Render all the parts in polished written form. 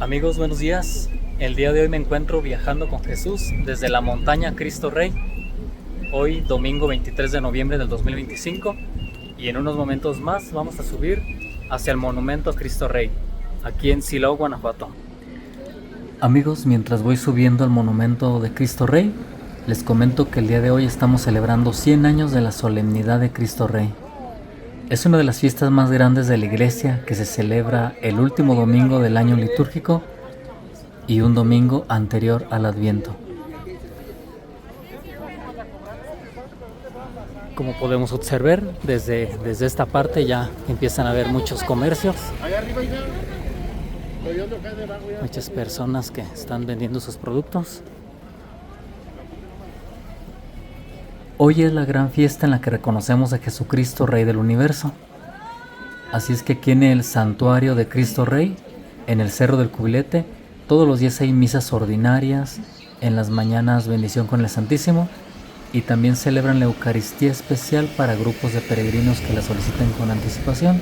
Amigos, buenos días. El día de hoy me encuentro viajando con Jesús desde la montaña Cristo Rey. Hoy, domingo 23 de noviembre del 2025. Y en unos momentos más vamos a subir hacia el monumento a Cristo Rey, aquí en Silao, Guanajuato. Amigos, mientras voy subiendo al monumento de Cristo Rey, les comento que el día de hoy estamos celebrando 100 años de la solemnidad de Cristo Rey. Es una de las fiestas más grandes de la iglesia que se celebra el último domingo del año litúrgico y un domingo anterior al Adviento. Como podemos observar, desde esta parte ya empiezan a haber muchos comercios, muchas personas que están vendiendo sus productos. Hoy es la gran fiesta en la que reconocemos a Jesucristo, Rey del Universo. Así es que aquí en el santuario de Cristo Rey, en el Cerro del Cubilete, todos los días hay misas ordinarias, en las mañanas bendición con el Santísimo, y también celebran la Eucaristía especial para grupos de peregrinos que la soliciten con anticipación.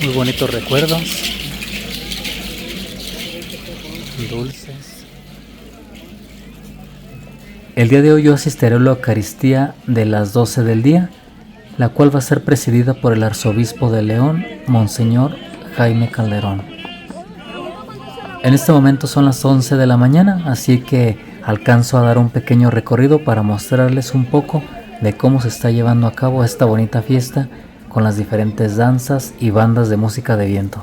Muy bonitos recuerdos, dulces. El día de hoy yo asistiré a la Eucaristía de las 12 del día, la cual va a ser presidida por el arzobispo de León, Monseñor Jaime Calderón. En este momento son las 11 de la mañana, así que alcanzo a dar un pequeño recorrido para mostrarles un poco de cómo se está llevando a cabo esta bonita fiesta con las diferentes danzas y bandas de música de viento.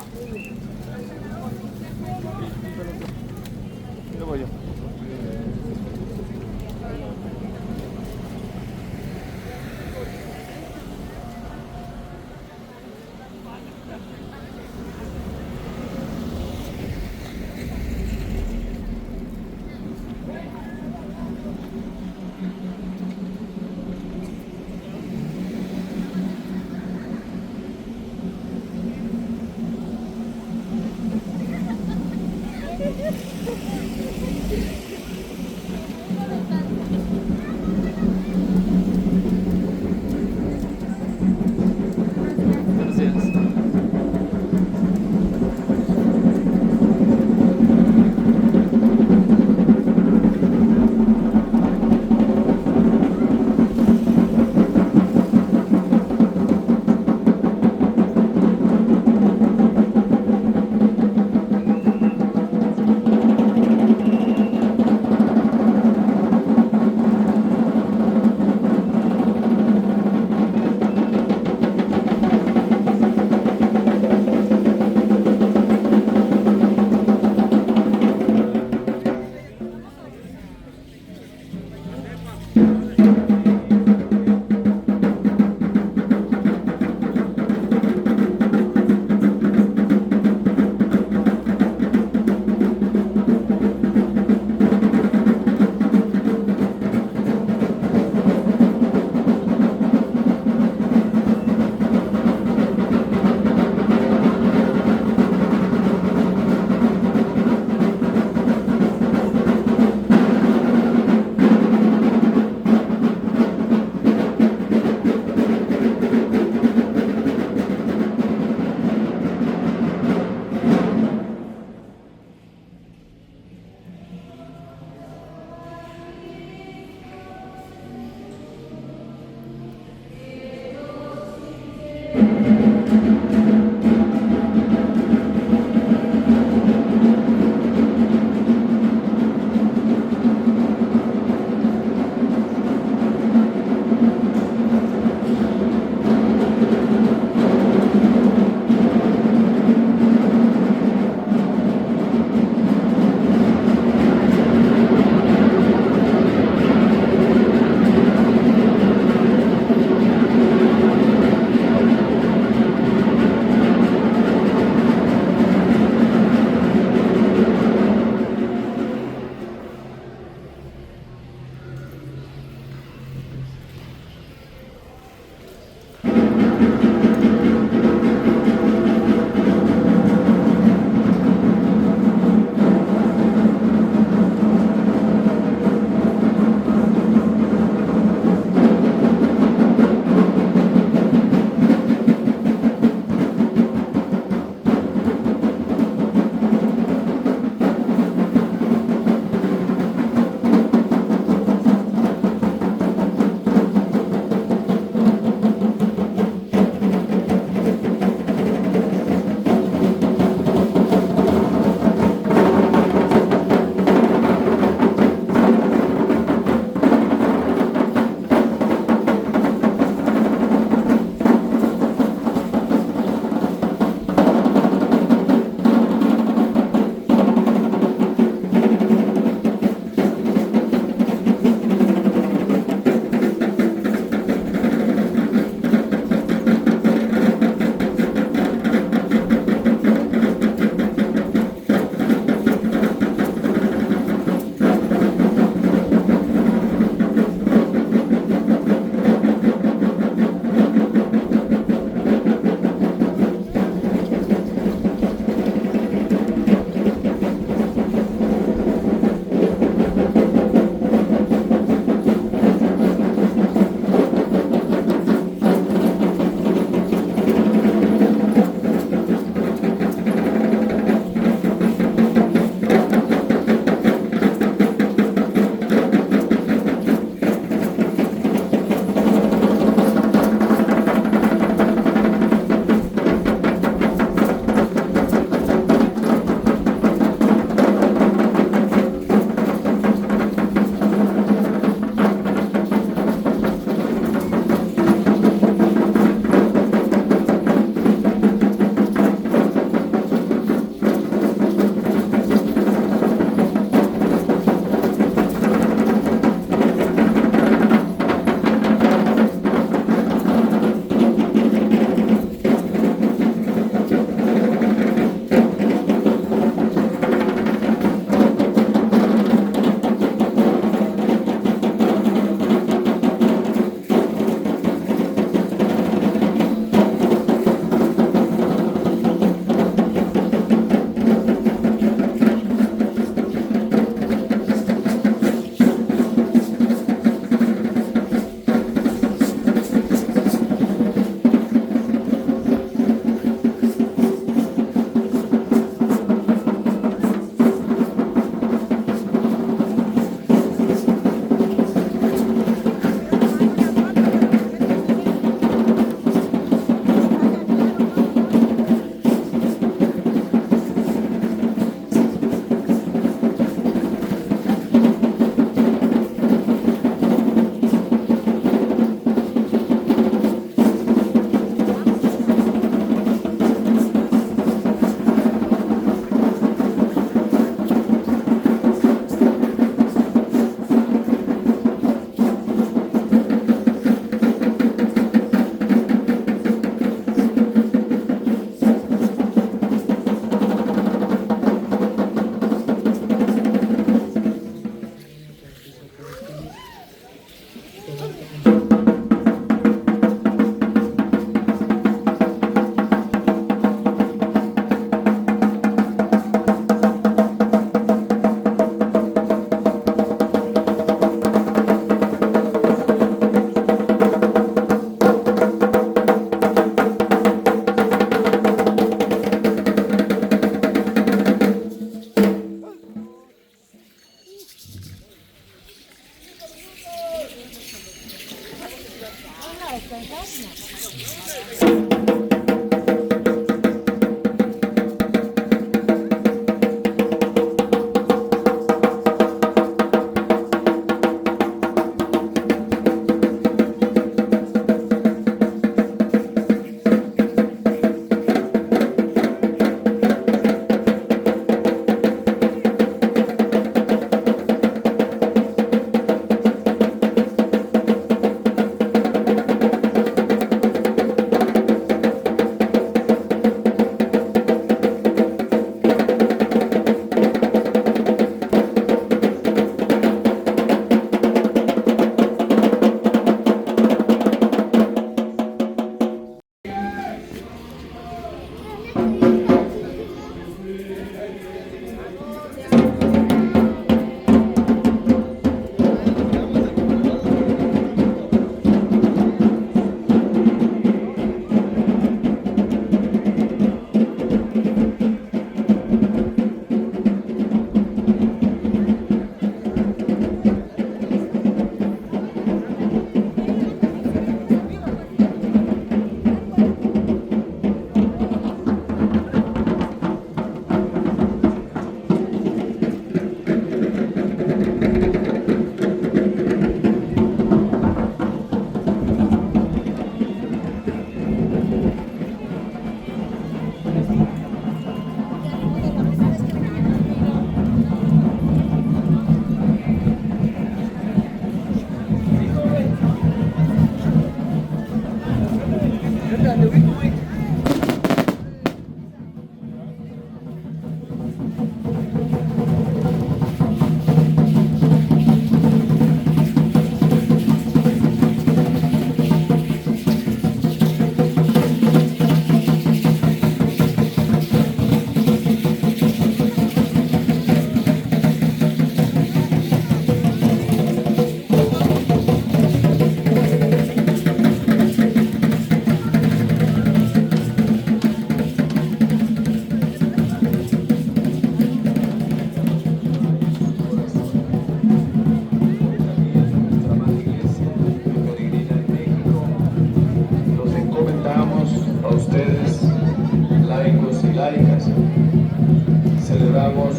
proclamamos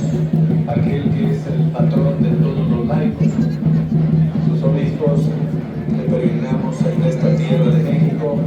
aquel que es el patrón de todos los laicos, sus obispos que peregrinamos en esta tierra de México.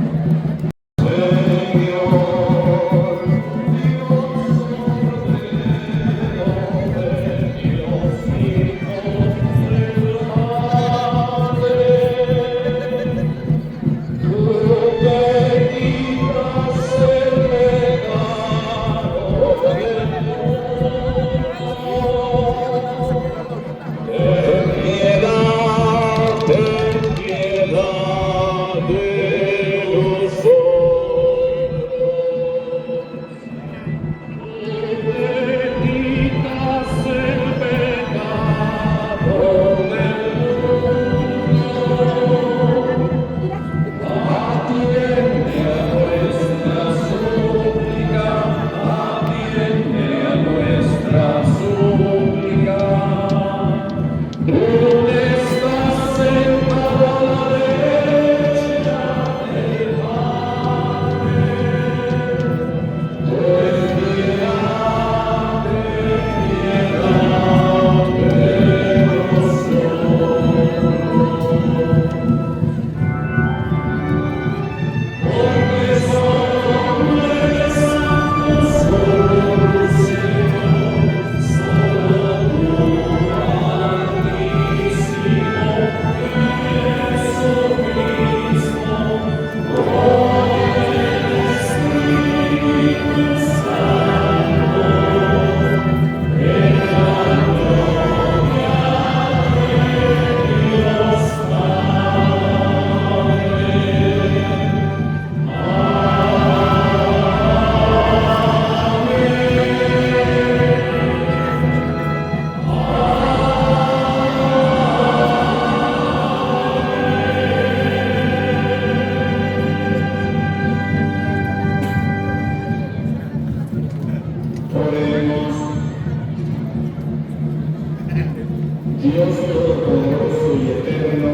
Dios Todopoderoso y Eterno,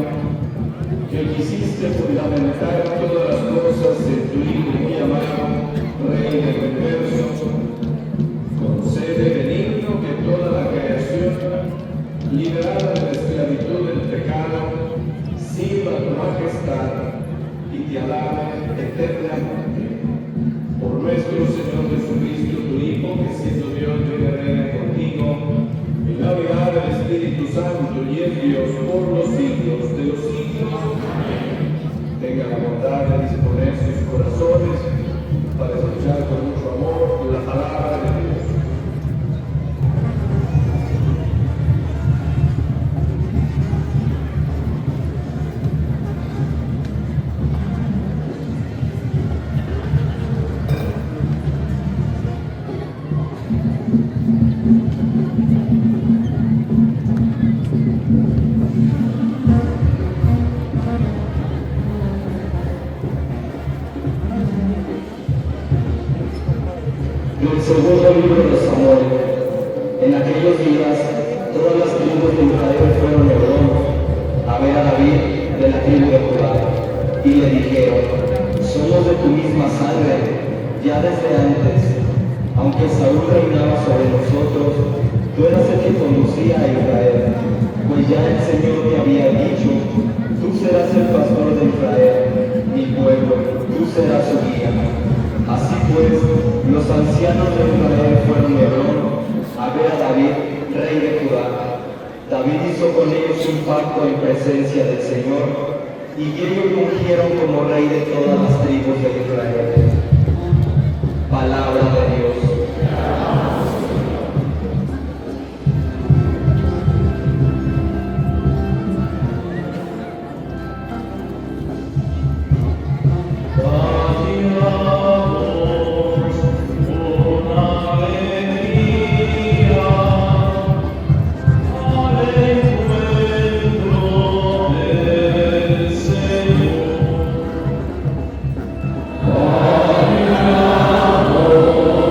que quisiste fundamentar todas las cosas en tu Hijo muy amado, Rey del Universo, concede benigno que toda la creación, liberada de la esclavitud del pecado, sirva a tu majestad y te alabe eternamente. Por nuestro Señor Jesucristo, tu Hijo, que siendo Dios vive y reina contigo, en la unidad del Espíritu Santo y es Dios por los siglos de los siglos. Tenga la bondad de disponer sus corazones para escuchar con mucho amor la palabra de Dios. Del segundo libro de Samuel. En aquellos días, todas las tribus de Israel fueron a Hebrón a ver a David de la tribu de Judá, y le dijeron: somos de tu misma sangre, ya desde antes, aunque Saúl reinaba sobre nosotros, tú eras el que conducía a Israel, pues ya el Señor te había dicho: tú serás el pastor de Israel, mi pueblo, tú serás su guía. Así pues, los ancianos de Israel fueron a Hebrón a ver a David, rey de Judá. David hizo con ellos un pacto en presencia del Señor, y ellos lo ungieron como rey de todas las tribus de Israel. Palabra de Dios. Amen.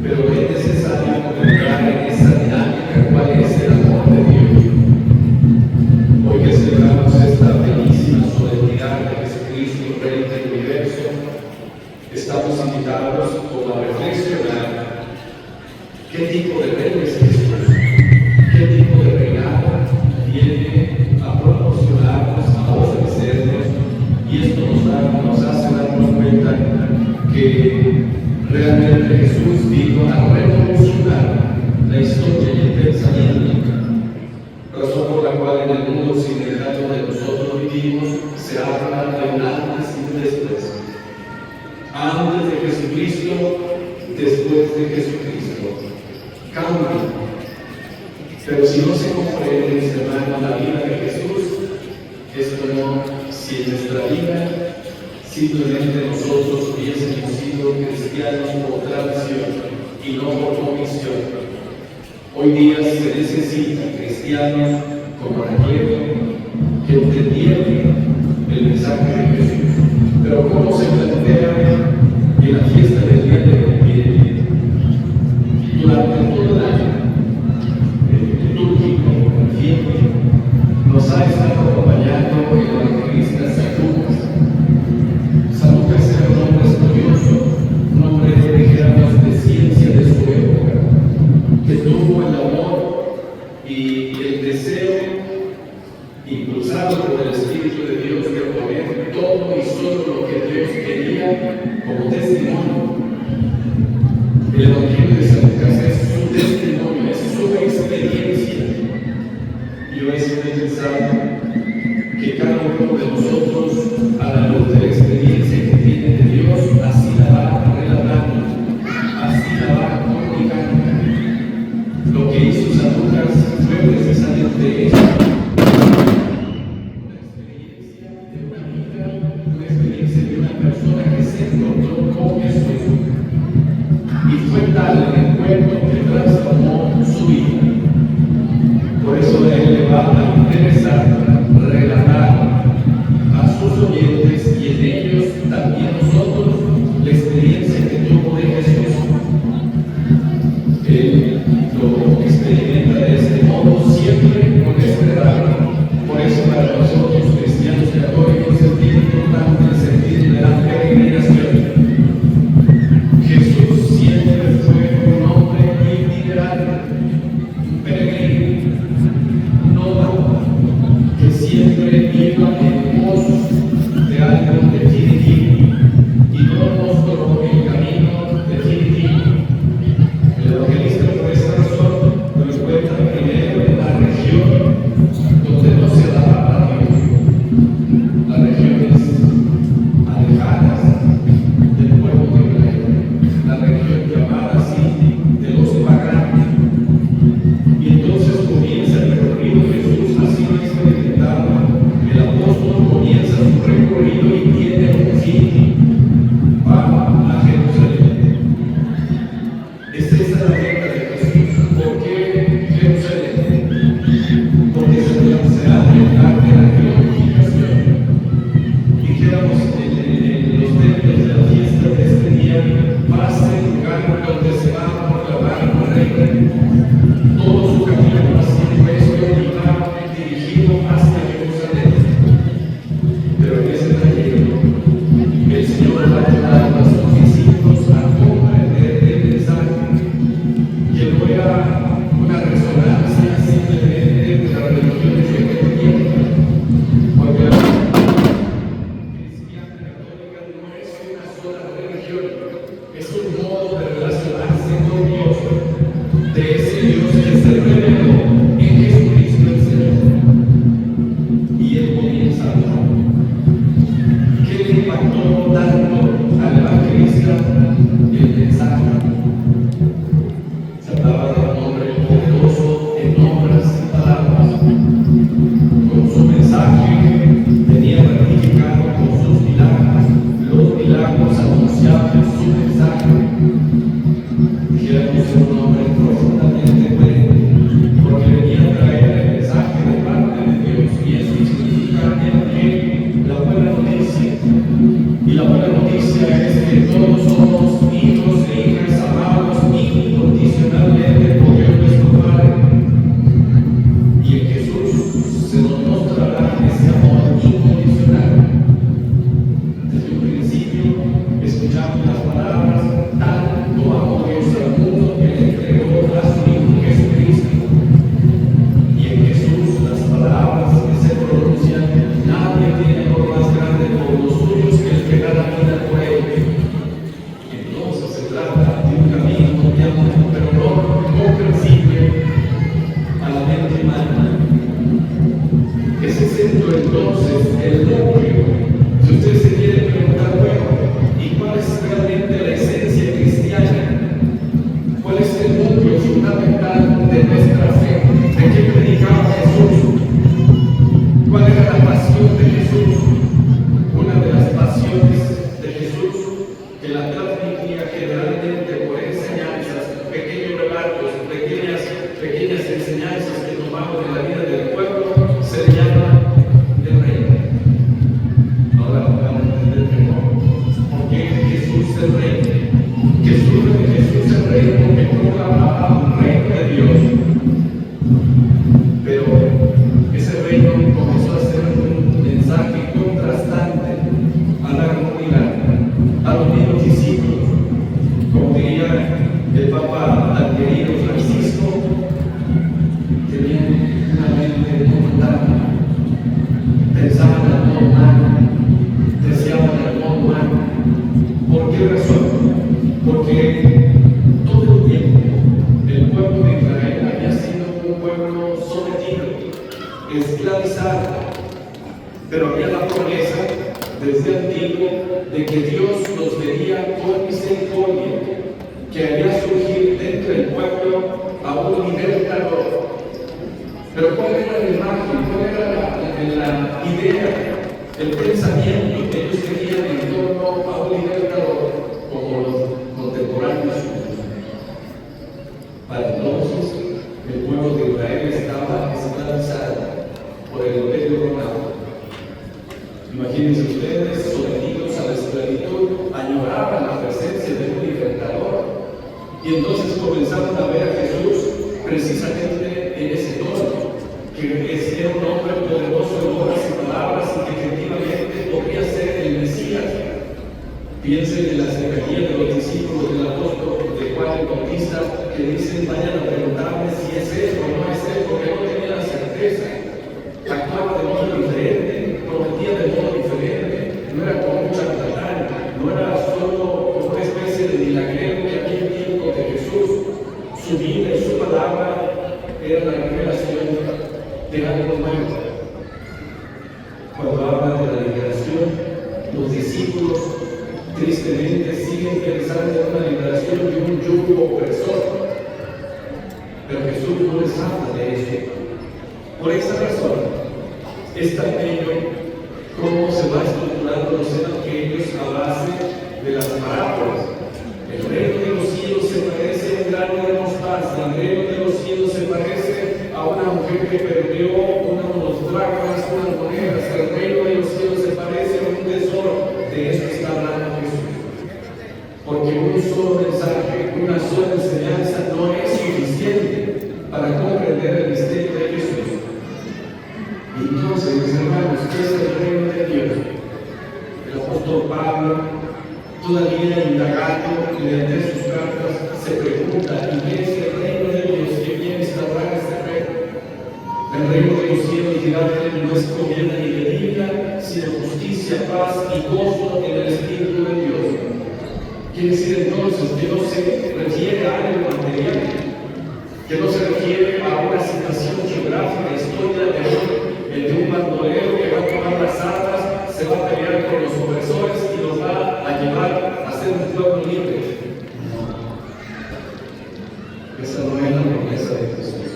Pero es necesario entrar en esa dinámica, cuál es el amor de Dios. si no se comprende, mis hermanos, la vida de Jesús, es como si en nuestra vida simplemente nosotros hubiésemos sido cristianos por tradición y no por convicción. Hoy día se necesita cristianos como Raquel que entendieron el mensaje de Jesús. Pero ¿cómo se plantea en la fiesta del día de hoy? Durante todo el año, litúrgico, el fiel, nos ha estado acompañando el evangelista San Lucas. San Lucas era un hombre estudioso, un hombre, dijéramos, de ciencia de su época, que tuvo el amor y el deseo, impulsado por el Espíritu de Dios, de poner todo y solo lo que Dios quería como testimonio. El Evangelio de San Lucas es su testimonio, es su experiencia. Yo he sido pensado que cada uno de nosotros, a la luz de la experiencia que tiene de Dios, así la va relatando, así la va comunicando. Lo que hizo San Lucas fue precisamente eso. Una experiencia de una persona que se encontró con Jesús. Y fue tal el encuentro que transformó su vida. Por eso él le va a interesar relatar a sus oyentes y en ellos también nosotros la experiencia que tuvo de Jesús. Él lo experimenta de este modo siempre con este rasgo. Por eso para nosotros cristianos católicos es bien importante el sentido de la peregrinación. Jesús siempre fue un hombre itinerante, un peregrino, un nómada, que siempre iba en pos de algo definitivo y no mostró el camino definitivo. El evangelista por esta razón lo encuentra primero en la región donde no se daba a Dios, las regiones alejadas del pueblo de Israel, la región llamada así de los paganos. Y entonces comienza el recorrido Jesús, así lo experimentaba. El apóstol comienza su recorrido y tiene un fin. Va a Jerusalén. Es esta la meta de Jesús. ¿Por qué Jerusalén? Porque se ha de hablar de la glorificación. Dijéramos en los términos de la fiesta de este día, va a ser el lugar donde se va a proclamar un rey. Todo su camino va a ser puesto y va dirigido hacia Jerusalén. Pero en ese trayecto, el Señor va a ayudar a sus discípulos a comprender el mensaje, que no era una resonancia simplemente de las religiones de aquel tiempo, porque la cristiana católica no es una sola religión, es un modo de relacionarse con Dios, de ese Dios que se reveló en Jesucristo el Señor. Y él comienza a hablar. ¿Qué le impactó tanto al evangelista el mensaje? Se hablaba de un hombre poderoso en obras y palabras. Con su mensaje venía ratificado con sus milagros, los milagros anunciados en su mensaje. Dijéramos un hombre profundamente coherente, porque venía a traer el mensaje de parte de Dios, y eso significa en la buena noticia. Y la buena noticia es que todos somos hijos e hijas amados incondicionalmente por Dios nuestro Padre. Y en Jesús se nos mostrará ese amor incondicional. Desde un principio escuchamos las palabras: tanto amó Dios al mundo que le entregó a su Hijo Jesucristo. Y en Jesús las palabras que se pronuncian: nadie tiene amor más grande por los suyos que el que da la vida por él. Entonces se trata de un camino de amor, pero no comprensible a la mente humana. Ese centro entonces, el núcleo. Si usted se quiere preguntar, bueno, ¿y cuál es realmente la esencia cristiana? ¿Cuál es el núcleo fundamental de nuestra fe? ¿De qué de la vida del pueblo se le llama el rey. Ahora van a entender que no. ¿Por qué Jesús es el rey? Jesús es el rey porque proclamaba un reino de Dios. Pero ese reino comenzó a ser un mensaje contrastante a la comunidad, a los mismos discípulos. Como diría el Papa Alquerino Francisco, tenían una mente mundana, pensaban al modo humano, deseaban al modo humano. ¿Por qué razón? Porque todo el tiempo el pueblo de Israel había sido un pueblo sometido, esclavizado, pero había la promesa desde antiguo de que Dios los vería con misericordia, que haría surgir dentro del pueblo a un libertador. Pero ¿cuál era la imagen? ¿Cuál era la idea, el pensamiento que ellos tenían en torno a un libertador como los contemporáneos? Para entonces, el pueblo de Israel estaba esclavizado por el imperio romano. Imagínense ustedes, sometidos a la esclavitud, añoraban la presencia de un libertador. Y entonces comenzaron a ver a Jesús precisamente en ese tono, que era un hombre poderoso en obras y palabras y que efectivamente podría ser el Mesías. Piensen en la cercanía de los discípulos del apóstol de Juan el Bautista, que dicen: vayan a preguntarme si es él o no es él, porque no tenía la certeza. Actuaba de modo diferente, prometía de modo diferente, no era como un charlatán, no era solo como una especie de milagrero que había en tiempo de Jesús. Su vida y su palabra era la revelación de algo nuevo. Cuando habla de la liberación, los discípulos tristemente siguen pensando en una liberación de un yugo opresor, pero Jesús no les habla de eso. Por esa razón es tan bello cómo se va estructurando los evangelios a base de las parábolas. El reino de los cielos se parece a un grano de mostaza, el reino de los cielos se parece a una mujer que perdió unos dracmas, unas monedas, el reino de los cielos se parece a un tesoro. De eso está hablando Jesús. Porque un solo mensaje, una sola enseñanza no es suficiente para comprender el misterio de Jesús. Y entonces, mis hermanos, ¿qué es el reino de Dios? El apóstol Pablo, todavía indagando mediante sus cartas, se pregunta: ¿y qué es el reino de Dios? ¿Qué viene a instaurar este reino? El reino de los cielos, dirá él, no es comida ni bebida, sino justicia, paz y gozo en el Espíritu de Dios. Quiere decir entonces que no se refiere a algo material, que no se refiere a una situación geográfica, historia de un bandolero que va a tomar las armas, se va a pelear con los opresores y los va a llevar a ser un pueblo libre. Esa no es la promesa de Jesús.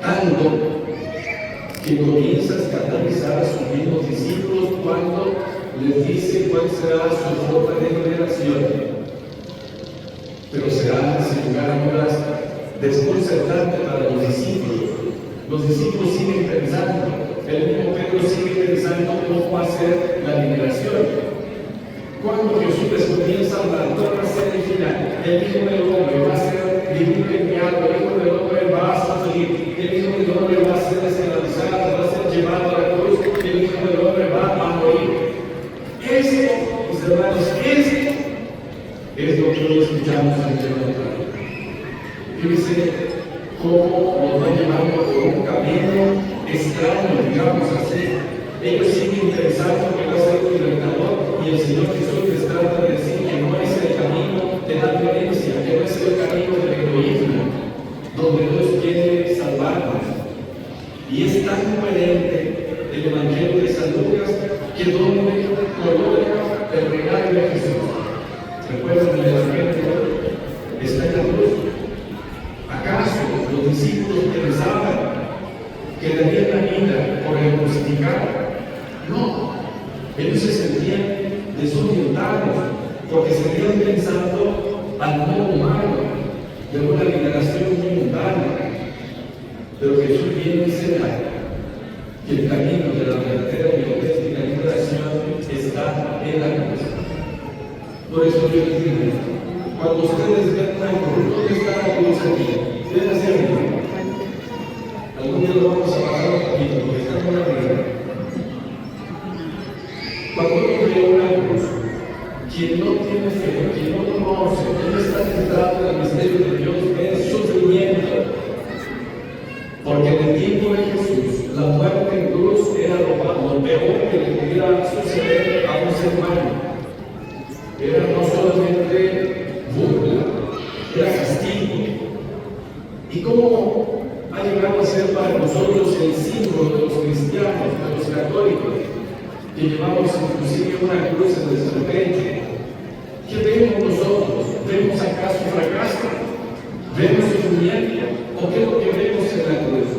Tanto que comienza a escandalizar a sus mismos discípulos cuando les dice cuál será su forma de liberación. Pero será, sin lugar a dudas, desconcertante para los discípulos. Los discípulos siguen pensando, el mismo Pedro sigue pensando cómo va a ser la liberación. Cuando Jesús les comienza a hablar, ¿cuál va a ser el final? El Hijo del Hombre va a ser divino enviado, el Hijo del Hombre va a sufrir, el Hijo del Hombre va a ser esclavizado, va a ser llevado a la cruz, el Hijo del Hombre va a morir. Esto, mis hermanos, esto es lo que hoy escuchamos en el Evangelio. Fíjense cómo nos va llevando por un camino extraño, digamos así. Ellos siguen pensando que va a ser un libertador y el Señor Jesús les trata de decir que no es el camino de la violencia, que no es el camino del egoísmo, donde Dios quiere salvarnos. Y es tan coherente el Evangelio de San Lucas que donde coloca el regalo de Jesús. Recuerden el Evangelio está en la cruz. ¿Acaso los discípulos pensaban que darían la vida por el crucificado? No, ellos se sentían desorientados porque seguían pensando al modo humano de una liberación muy mundana. Pero Jesús viene a enseñar que el camino de la verdadera y auténtica liberación está en la cruz. Por eso yo les digo, cuando ustedes ven una cruz, ¿dónde está la cruz aquí? Ven hacia arriba. Algún día lo vamos a bajar un poquito, porque está por arriba. Cuando uno ve una cruz, quien no tiene fe, quien no conoce, quien no está centrado en el misterio de Dios, ve sufrimiento. Porque en el tiempo de Jesús, la muerte en cruz era lo peor que le pudiera suceder a un ser humano. Era no solamente burla, era castigo. ¿Y cómo ha llegado a ser para nosotros el símbolo de los cristianos, de los católicos, que llevamos inclusive una cruz en nuestro pecho? ¿Qué vemos nosotros? ¿Vemos acaso fracaso? ¿Vemos sufrimiento? ¿O qué es lo que vemos en la cruz?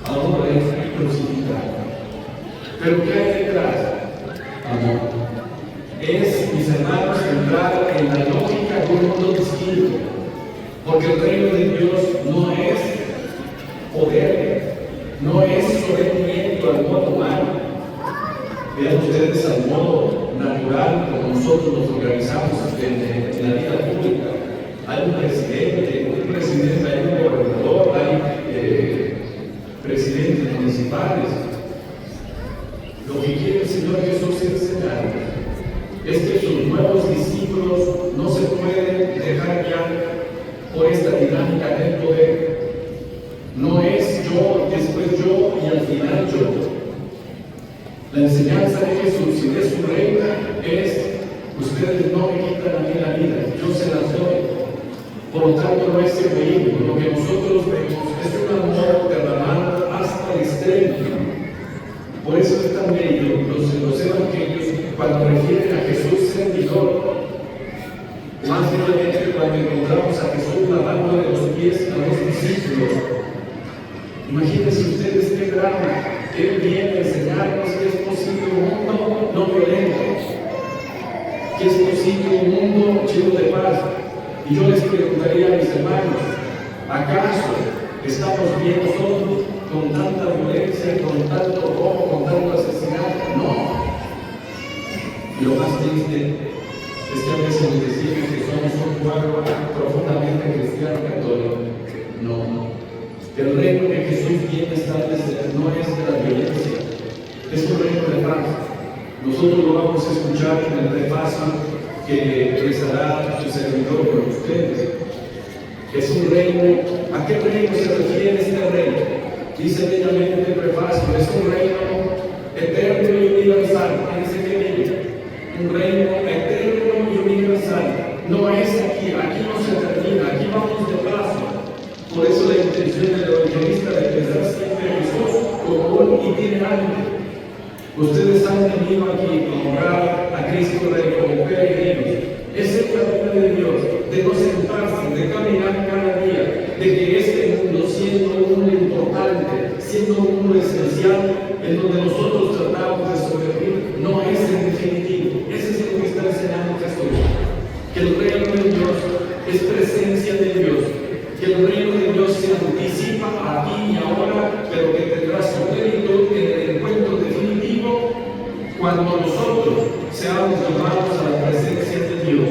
Ahora es crucificado. ¿Pero qué hay detrás? Amor. Es, mis hermanos, entrar en la lógica de un mundo distinto. Porque el reino de Dios no es poder, no es sometimiento al modo humano. Vean ustedes al modo natural como nosotros nos organizamos en la vida pública. Hay un presidente, hay un gobernador, hay presidentes municipales. Lo que quiere el Señor Jesús enseñar es que sus nuevos discípulos no se pueden dejar guiar por esta dinámica del poder. No es yo, después yo y al final yo. La enseñanza de Jesús y de su reina es: ustedes no me quitan a mí la vida, yo se las doy. Por lo tanto, no es egoísmo. Lo que nosotros vemos es un amor derramado hasta el extremo. Por eso es tan bello los evangelios cuando refieren a Jesús servidor. Más realmente cuando encontramos a Jesús lavándole los pies a los discípulos. Imagínense ustedes qué drama. Él viene a enseñarnos que es posible un mundo no violento, que es posible un mundo lleno de paz. Y yo les preguntaría a mis hermanos, ¿acaso estamos bien nosotros con tanta violencia, con tanto robo, con tanto asesinato? No. Y lo más triste es que a veces les decimos que somos un pueblo profundamente cristiano católico. No. El reino que Jesús viene a establecer no es de la violencia, es un reino de paz. Nosotros lo vamos a escuchar en el prefacio que rezará su servidor por ustedes. Es un reino. ¿A qué reino se refiere este reino? Dice bellamente el prefacio: es un reino eterno y universal. Fíjense qué bello. Un reino eterno y universal. No es aquí no se termina, aquí vamos de paso. Por eso la intención del evangelista de pensar siempre a Jesús como un itinerante. Ustedes han venido aquí a honrar a Cristo Rey como peregrinos. Es el camino de Dios, de no sentarse, de caminar cada día, de que este mundo, siendo un mundo importante, siendo un mundo esencial, en donde nosotros tratamos de sobrevivir, no es el definitivo. Ese es lo que está enseñando Jesús. Que el reino de Dios es presencia de Dios. Que el reino de Dios se anticipa aquí y ahora, pero que tendrá su plenitud en el encuentro definitivo cuando nosotros seamos llamados a la presencia de Dios.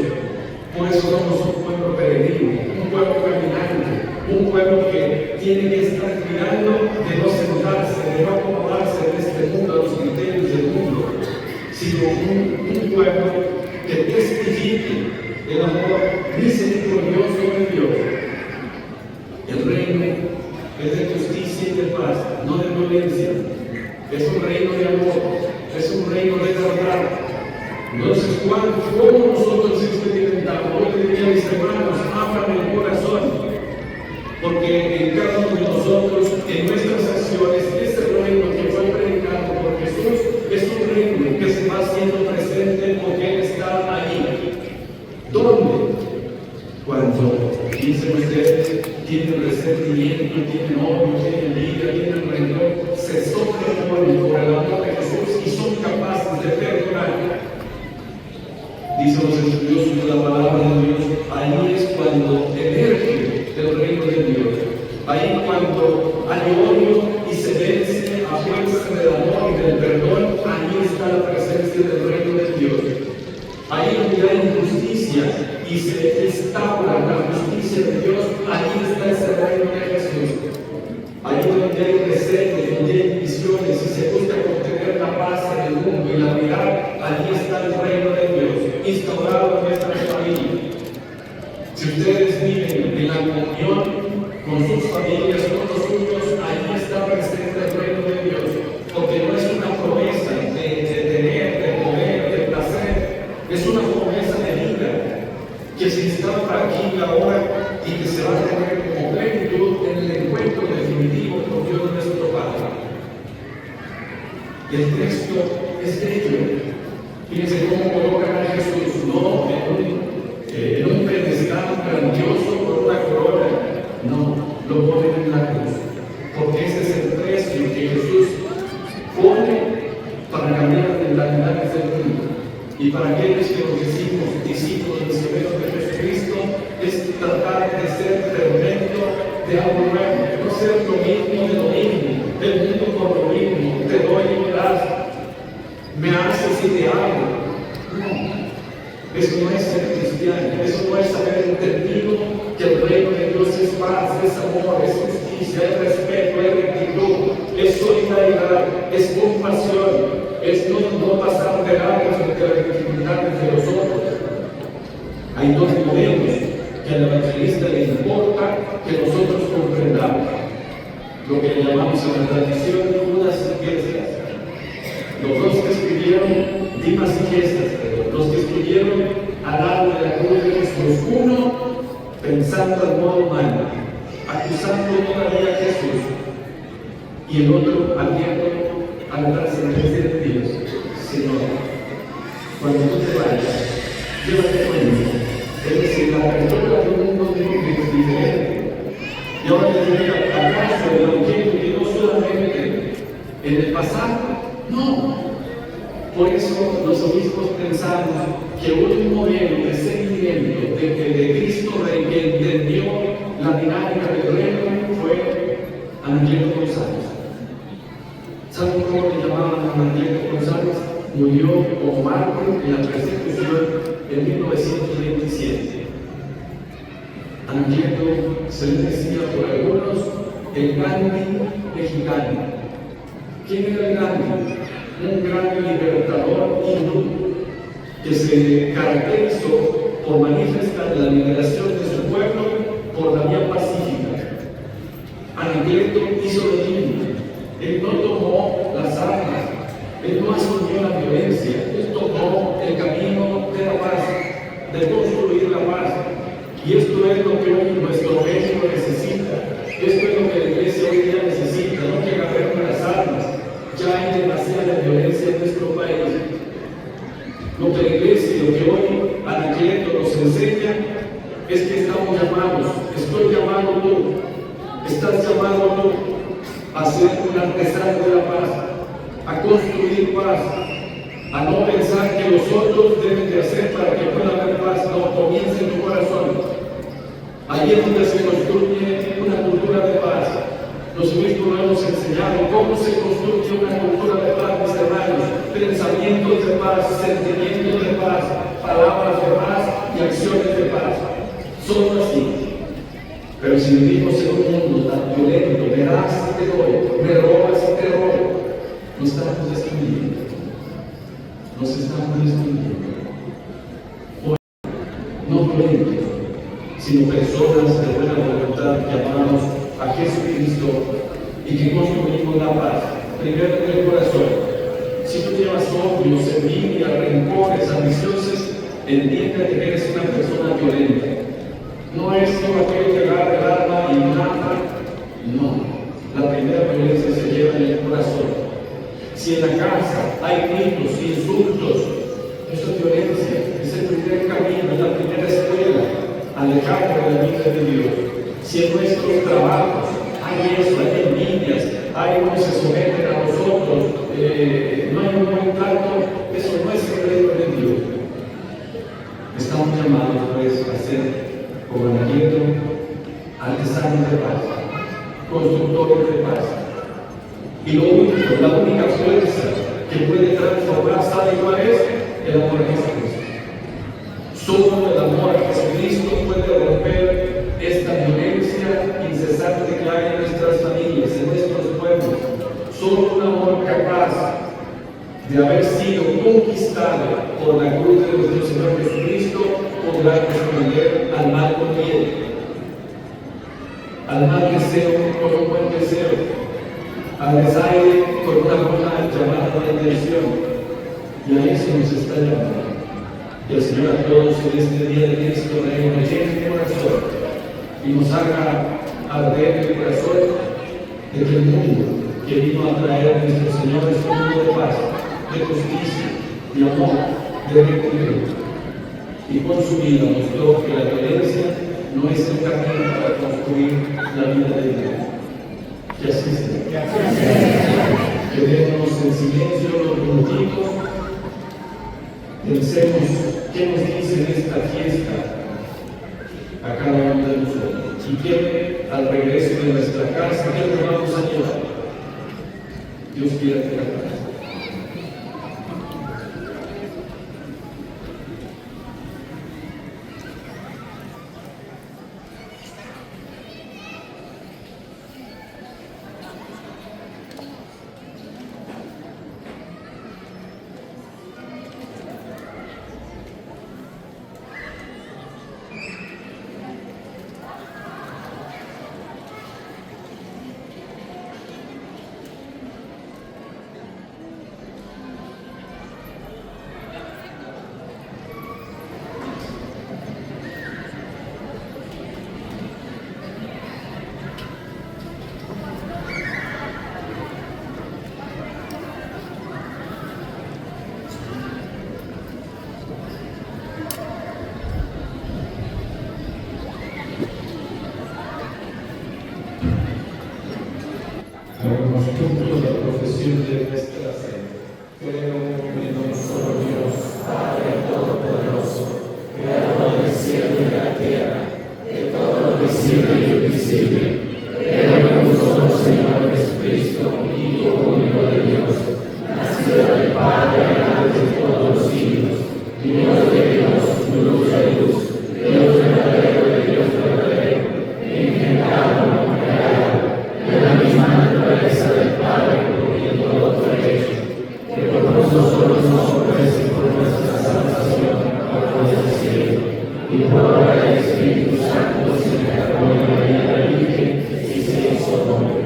Por eso somos un pueblo peregrino, un pueblo caminante, un pueblo que tiene que estar cuidando de no sentarse, de no acomodarse en este mundo a los criterios del mundo, sino un pueblo que testifique el amor misericordioso de Dios. El reino es de justicia y de paz, no de violencia. Es un reino de amor, es un reino de verdad. Entonces, ¿cómo nosotros experimentamos? Yo le diría a mis hermanos: abran el corazón, porque en cada uno de nosotros, en nuestras acciones, este reino que fue predicado por Jesús es un reino que se va haciendo presente porque Él está ahí. ¿Dónde? Cuando dicen ustedes, tienen resentimiento, tienen odio, tienen envidia, tienen rencor, se sobreponen por el amor de Jesús y son capaces de perdonar. Dicen los estudiosos de la palabra de Dios, ahí es cuando emerge el reino de Dios. Ahí cuando hay se vence a fuerza del amor y del perdón, ahí está la presencia del reino de Dios. Ahí donde hay injusticia y se instaura la justicia de Dios, ahí está ese reino de Jesús. Ahí donde hay recelos, donde hay divisiones y se busca contener la paz en el mundo y la unidad, allí está el reino de Dios, instaurado en nuestra familia. Si ustedes viven en la comunión con sus familias, con los suyos, allí está presente el reino de Dios, porque no es una promesa de tener, de poder, de placer, es una promesa de vida que se instaura aquí y ahora y que se va a tener como plenitud en el encuentro definitivo con Dios nuestro Padre. El texto es bello. Fíjense cómo colocan a Jesús, no en un pedestal grandioso con una corona, no, lo ponen en la cruz, porque ese es el precio que Jesús pone para cambiar las mentalidades del mundo. Y para aquellos que nos decimos discípulos misioneros de Jesucristo, es tratar de ser fermento de algo nuevo, no ser lo mismo de lo mismo, del mundo por lo mismo, te doy y me das, me haces y te hago. No. Eso no es ser cristiano, eso no es haber entendido que el reino de Dios es paz, es amor, es justicia, es respeto, es rectitud, es solidaridad, es compasión, es no pasar de largos ante las dificultades de los otros. Hay dos modelos que al evangelista le importa que nosotros comprendamos, lo que le llamamos en la tradición unas fiestas. Los dos que escribieron Dimas y Gestas, los que escribieron al lado de la cruz de Jesús, uno pensando al modo humano, acusando todavía a Jesús, y el otro abierto a la trascendencia de Dios. Señor, cuando tú te vayas, llévate conmigo. Es decir, la apertura de un mundo diferente. Y ahora les diría, ¿acaso el Evangelio quedó solamente en el pasado? No. Por eso los obispos pensamos que un modelo de seguimiento de Cristo Rey que entendió la dinámica del reino fue Anacleto González. ¿Saben cómo le llamaban a Anacleto González? Murió como mártir en la persecución en 1927. Anacleto se le decía por algunos el Gandhi mexicano. ¿Quién era el Gandhi? Un gran libertador hindú que se caracterizó por manifestar la liberación de su pueblo por la vía pacífica. Anacleto hizo lo mismo. Él no tomó las armas, él no asumió la violencia, él tomó el camino de la paz, de construir la paz. Y esto es lo que hoy nuestro México necesita, esto es lo que la iglesia hoy día necesita, no que agarremos las armas. Ya hay demasiada violencia en nuestro país. Lo que la iglesia, lo que hoy Anacleto nos enseña es que estamos llamados, estoy llamado tú, estás llamado tú a ser un artesano de la paz, a construir paz, a no pensar que los otros deben de hacer para que pueda haber paz. No, comienza en tu corazón. Ahí es donde se construye una cultura de paz. Los obispos nos hemos enseñado cómo se construye una cultura de paz, mis hermanos. Pensamientos de paz, sentimientos de paz, palabras de paz y acciones de paz. Solo así. Pero si vivimos en un mundo tan violento, me das y te doy, me robas y te robo, nos estamos destruyendo. Nos estamos destruyendo. Hoy, no violentos, sino personas de buena voluntad que amamos a Jesucristo y que construimos la paz, primero en el corazón. Si tú llevas odios, envidia, rencores, ambiciones, entiende que eres una persona violenta. No es solo aquello que agarra el arma y mata, no. La primera violencia se lleva en el corazón. Si en la casa hay gritos, insultos, eso es violencia, es el primer camino, es la primera escuela, alejarte de la vida de Dios. Si en nuestros trabajos hay eso, hay envidias, hay unos se someten a nosotros, no hay un buen trato, eso no es el reino de Dios. Estamos llamados pues a ser como Anacleto, artesanos de paz, constructores de paz. Y lo único, la única fuerza que puede transformar, ¿sabe cuál es? El amor a Jesucristo. Solo el amor a Jesucristo puede romper esta violencia incesante que hay en nuestras familias, en nuestros pueblos. Solo un amor capaz de haber sido conquistado por la cruz de nuestro Señor Jesucristo podrá responder al mal con miedo, al mal deseo con un buen deseo, al desaire con una buena llamada de intención. Y a eso nos está llamando. Que el Señor a todos en este día de Cristo Rey nos llene el corazón y nos haga arder el corazón de que el mundo que vino a traer a nuestro Señor es un mundo de paz, de justicia, de amor, de rectitud. Y con su vida mostró que la violencia no es el camino para construir la vida de Dios. Que así sea. Quedémonos en silencio los minutitos. Pensemos qué nos dice en esta fiesta a cada uno de nosotros. Y qué al regreso de nuestra casa, qué nos vamos a llevar. Dios quiera que la paz. Hagamos juntos la profesión de nuestra fe. Creo en un solo Dios, Padre Todopoderoso, Creador del cielo y de la tierra, de todo lo visible y invisible. Creo en un solo Señor Jesucristo, Hijo único de Dios, nacido del Padre antes de todos los siglos, Dios de Dios, luz de luz, Dios verdadero de Dios verdadero, engendrado, no creado, de la misma naturaleza del Padre, cumpliendo todo derecho, que por nosotros nos ofrece por nuestra salvación, por el cielo, y por obra del Espíritu Santo se encargó de María la Virgen y se hizo hombre,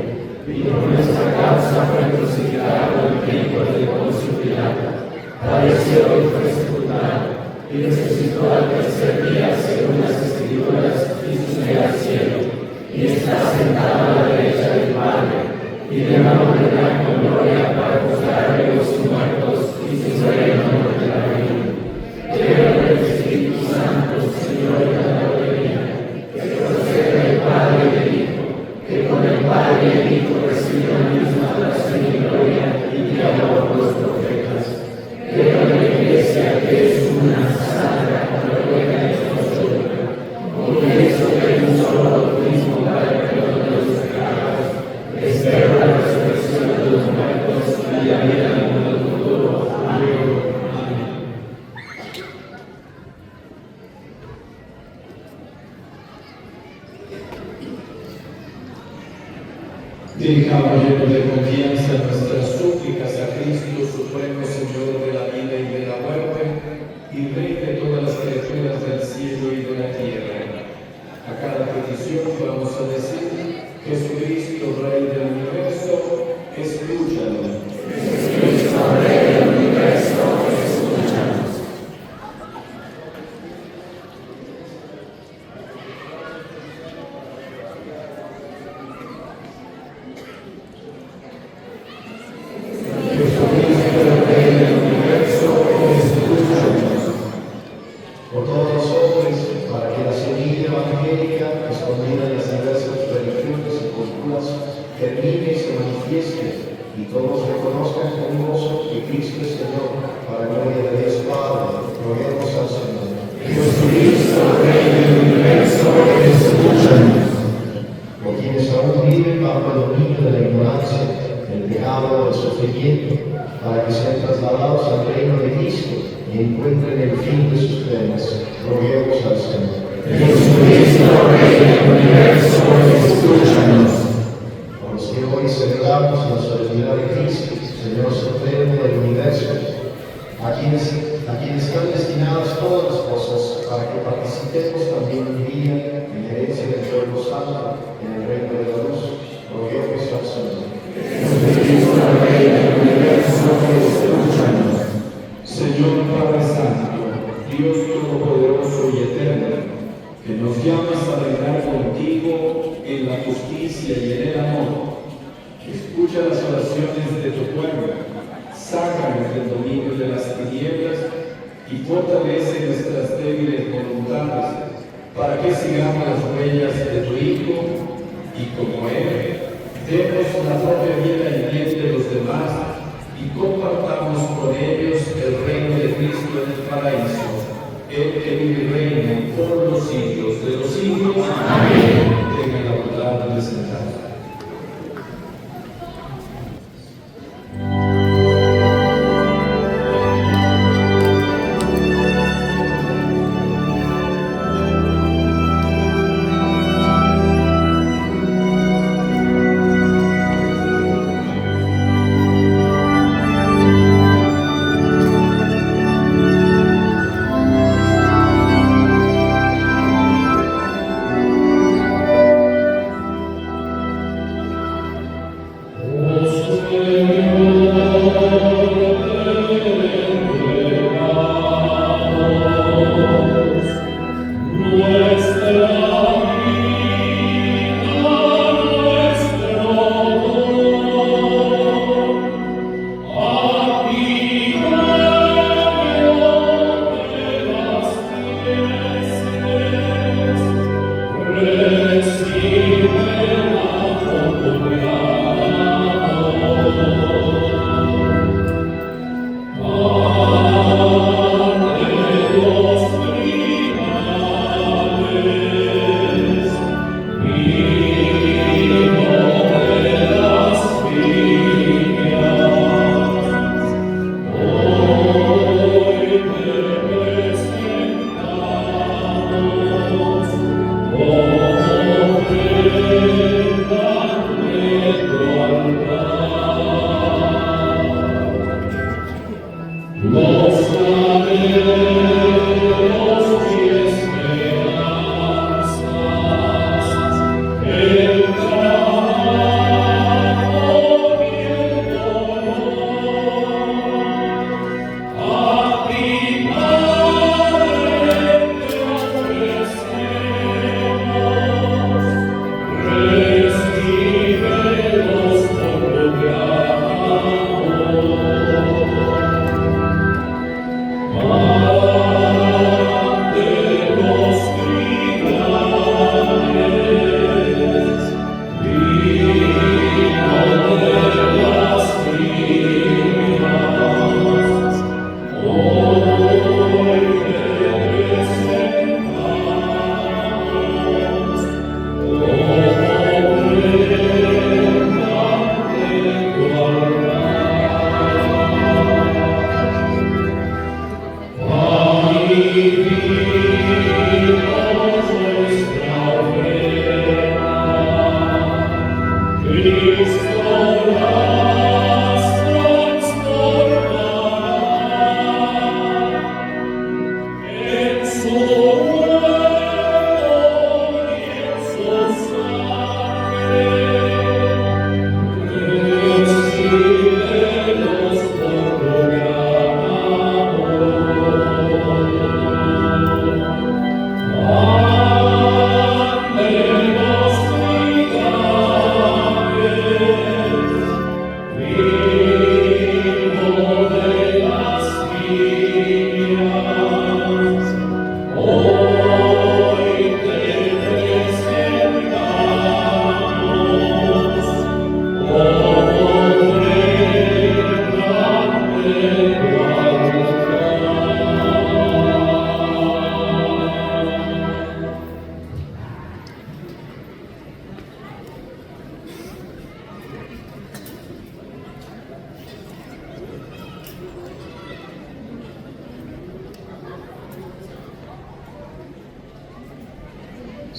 y por nuestra causa fue crucificado en tiempo de Poncio Pilato, padeció y fue sepultado, y resucitó al tercer día según las Escrituras, y subió al cielo, y está sentado a la derecha del Padre, y de nuevo vendrá con gloria para juzgar a vivos y muertos, y su reino no terminará. Creo en el Espíritu Santo, Señor y Dador de vida, que procede del Padre y del Hijo, que con el Padre y el Hijo recibe la misma adoración y gloria, y que habló por los profetas. Creo en la Iglesia, que es una, santa, católica y apostólica, confieso que hay un solo bautismo para el perdón de los pecados. Espero la resurrección de los muertos y la vida del mundo futuro. Amén. Amén. Dirijamos llenos de confianza nuestras súplicas a Cristo, Supremo Señor de la vida y de la muerte, y Rey de todas las criaturas del cielo y de la tierra. A cada petición vamos a decir: Jesucristo, Rey del universo, escúchanos. Jesucristo, Rey del universo, escúchanos. Jesucristo, Rey del universo, escúchanos. Por todos los hombres, para que la semilla evangélica escondida en las diversas religiones y culturas germine y se manifieste, y todos reconozcan con gozo que Cristo es Señor, para gloria de Dios Padre. Roguemos al Señor. Jesucristo, Rey del universo, escúchanos. Por quienes aún viven bajo el dominio de la ignorancia, el dejado el sufrimiento, para que sean trasladados al reino de Cristo y encuentren el fin de sus penas. Roguemos al Señor. Jesucristo, Rey del universo, escúchanos. Por los que hoy celebramos la solemnidad de Cristo, Señor supremo del universo, a quienes están destinadas todas las cosas, para que participemos también un día en la herencia del pueblo santo, en el reino de la luz. Roguemos al Señor. Jesucristo, Rey del universo, escúchanos. Señor Padre Santo, Dios Todopoderoso y Eterno, que nos llamas a reinar contigo en la justicia y en el amor, escucha las oraciones de tu pueblo, sácanos del dominio de las tinieblas y fortalece nuestras débiles voluntades, para que sigamos las huellas de tu Hijo y como Él, demos la propia vida y bien de los demás y compartamos con ellos el reino de Cristo en el paraíso. Él que vive y reina por los siglos de los siglos. Amén. Tenga la bondad de sentarse.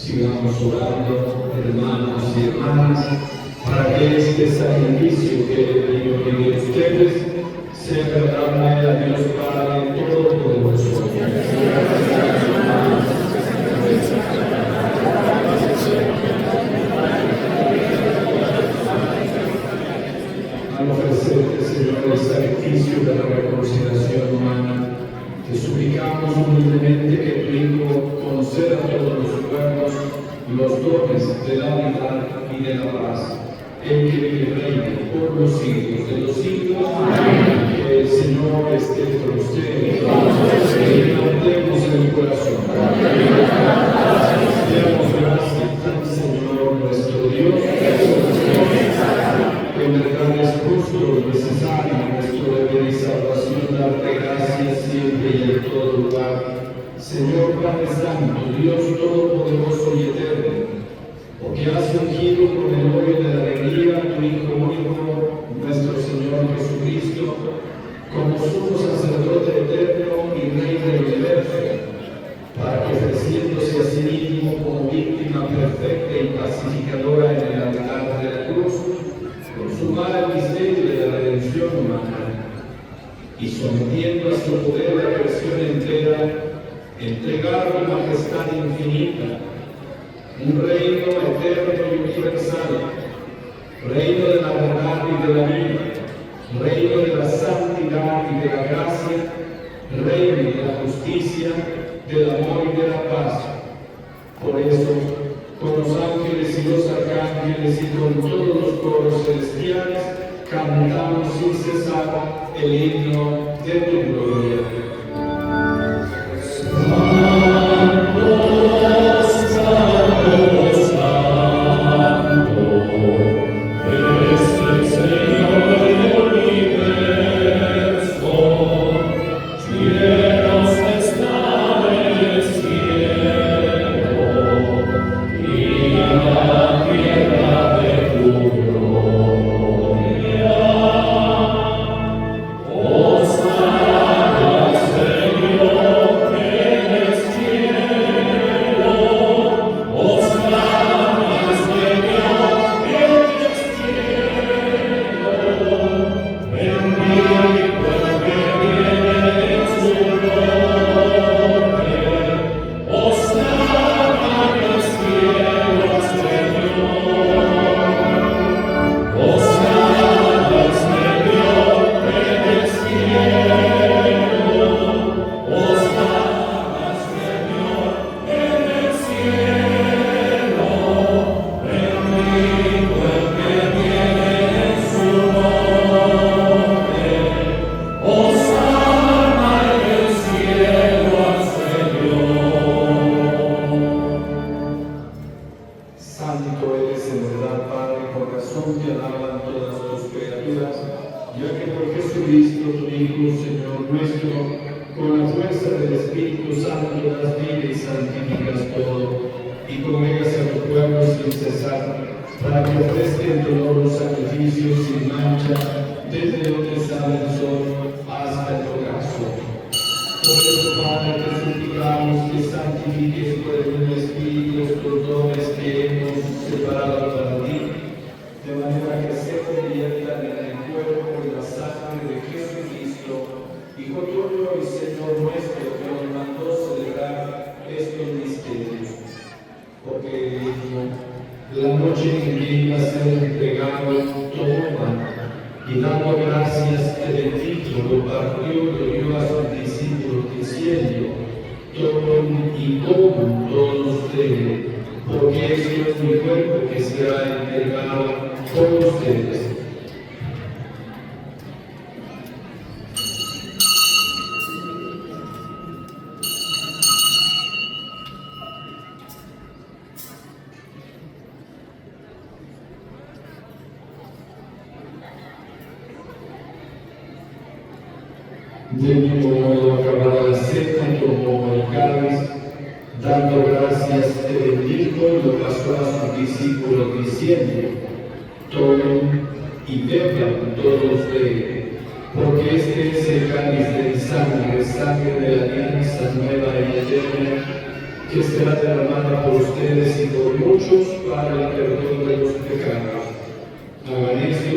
Sigamos orando, hermanos y hermanas, para que este sacrificio que le pido a ustedes sea agradable a Dios Padre Todopoderoso. Al ofrecerte, Señor, el sacrificio de la reconciliación humana, te suplicamos humildemente que tu Hijo conceda a todos los pueblos los dones de la unidad y de la paz, el que reine por los siglos de los siglos. Amén. Que el Señor esté con ustedes. Que levantemos el corazón. Demos gracias al Señor nuestro Dios. En verdad es justo y necesario nuestro deber y salvación darte gracias siempre y en todo lugar. Señor Padre Santo, Dios Todopoderoso y Eterno, porque has ungido con el óleo de la alegría a tu Hijo único, nuestro Señor Jesucristo, como sumo sacerdote eterno y Rey del universo, para que ofreciéndose a sí mismo como víctima perfecta y pacificadora en el altar de la cruz, consumara el misterio de la redención humana, y sometiendo a su poder la creación entera, entregar tu majestad infinita, un reino eterno y universal, reino de la verdad y de la vida, reino de la santidad y de la gracia, reino de la justicia, del amor y de la paz. Por eso, con los ángeles y los arcángeles y con todos los coros celestiales, cantamos sin cesar el himno de tu gloria. De mismo modo, acabada la cena, tomó el cáliz, dando gracias, te bendijo y lo pasó a sus discípulos diciendo: tomen y beban todos de él, porque este es el cáliz de mi sangre, sangre de la alianza nueva y eterna, que será derramada por ustedes y por muchos para el perdón de los pecados. Hagan esto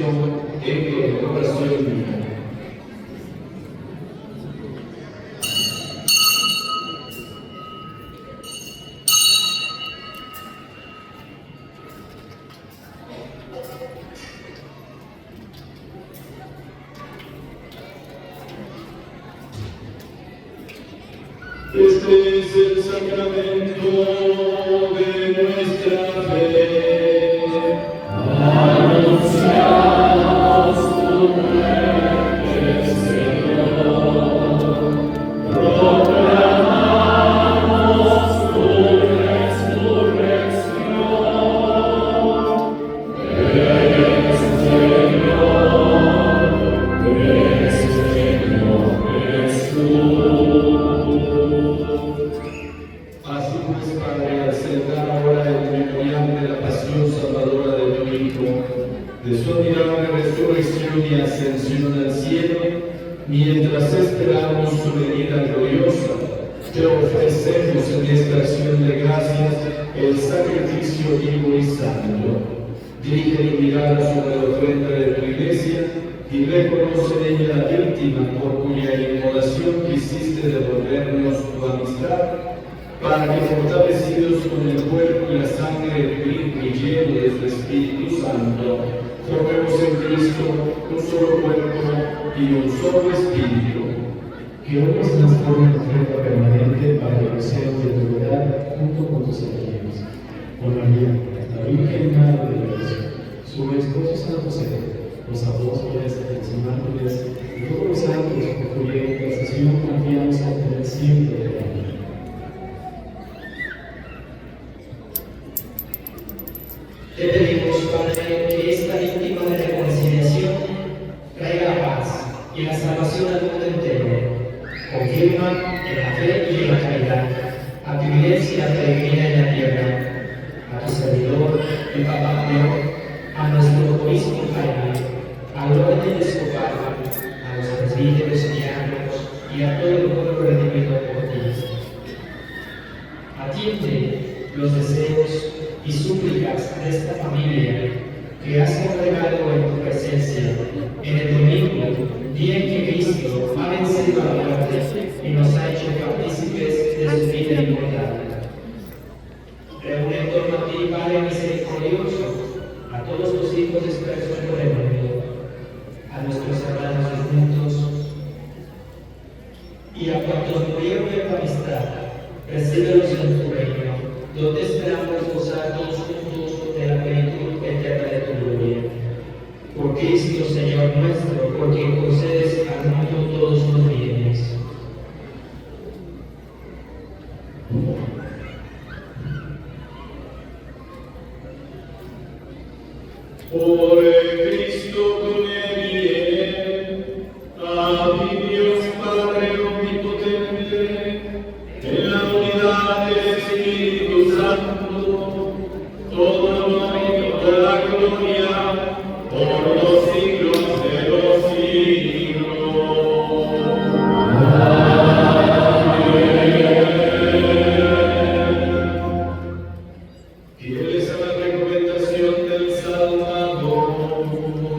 en conmemoración mía. Este es el sacramento de nuestra fe. Anunciamos tu muerte, Señor. Proclamamos tu resurrección. Ven, Señor Jesús. Así pues, Padre, al celebrar ahora el memorial de la pasión salvadora de tu Hijo, de su admirable resurrección y ascensión al cielo, mientras esperamos su venida gloriosa, te ofrecemos en esta acción de gracias el sacrificio vivo y santo. Dirige tu mirada sobre la ofrenda de tu iglesia y reconoce en ella la víctima por cuya inmolación quisiste devolvernos tu amistad, para que fortalecidos con el cuerpo y la sangre de tu Hijo y lleno de tu Espíritu Santo, formemos en Cristo un solo cuerpo y un solo Espíritu. Que hoy nos transforme en ofrenda permanente para el deseo de tu verdad junto con tus elegidos. Por María, la Virgen Madre de Dios, su esposo San José, los apóstoles, los mártires y todos los santos por cuya intercesión confiamos en obtener siempre de la vida. Te pedimos, Padre, que esta víctima de reconciliación traiga la paz y la salvación al mundo entero. Confirma en la fe y en la caridad a tu iglesia peregrina en la tierra, a tu servidor, el Papa Pío, a nuestro obispo Jaime, al orden episcopal, a los presbíteros y diáconos y a todo el pueblo redimido por ti. Atiende los deseos y súplicas de esta familia que has congregado en tu presencia en el domingo, día en que Cristo ha vencido a la muerte y nos ha hecho partícipes de su vida inmortal. Reúne en torno a ti, Padre misericordioso, a todos tus hijos dispersos por el mundo, a nuestros hermanos difuntos y a cuantos murieron en tu amistad, recíbelos en tu reino, donde esperamos gozar todos juntos de la plenitud eterna de tu gloria. Por Cristo, Señor nuestro, por quien concedes al mundo todos los bienes. Por Cristo con el bien, a ti Dios Padre omnipotente, en la unidad del Espíritu Santo, todo honor y toda la gloria, por los siglos de los siglos. Fieles a la recomendación del Salvador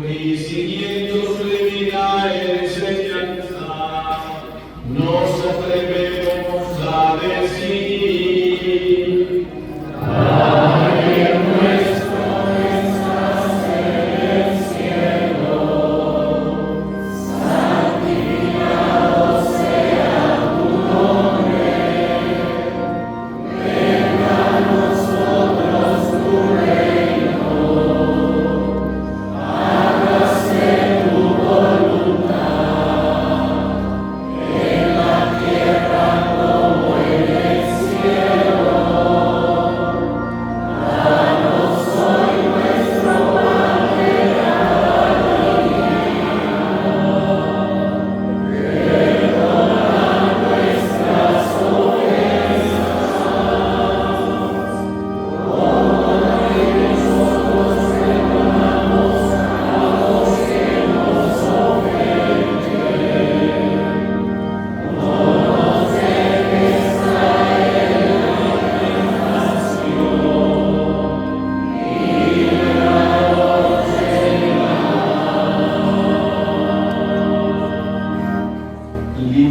y siguiendo su divina enseñanza, nos atrevemos a decir: Padre nuestro que estás en el cielo, santificado sea tu nombre. Venga a nosotros tu reino, hágase tu voluntad, en la tierra como en el cielo.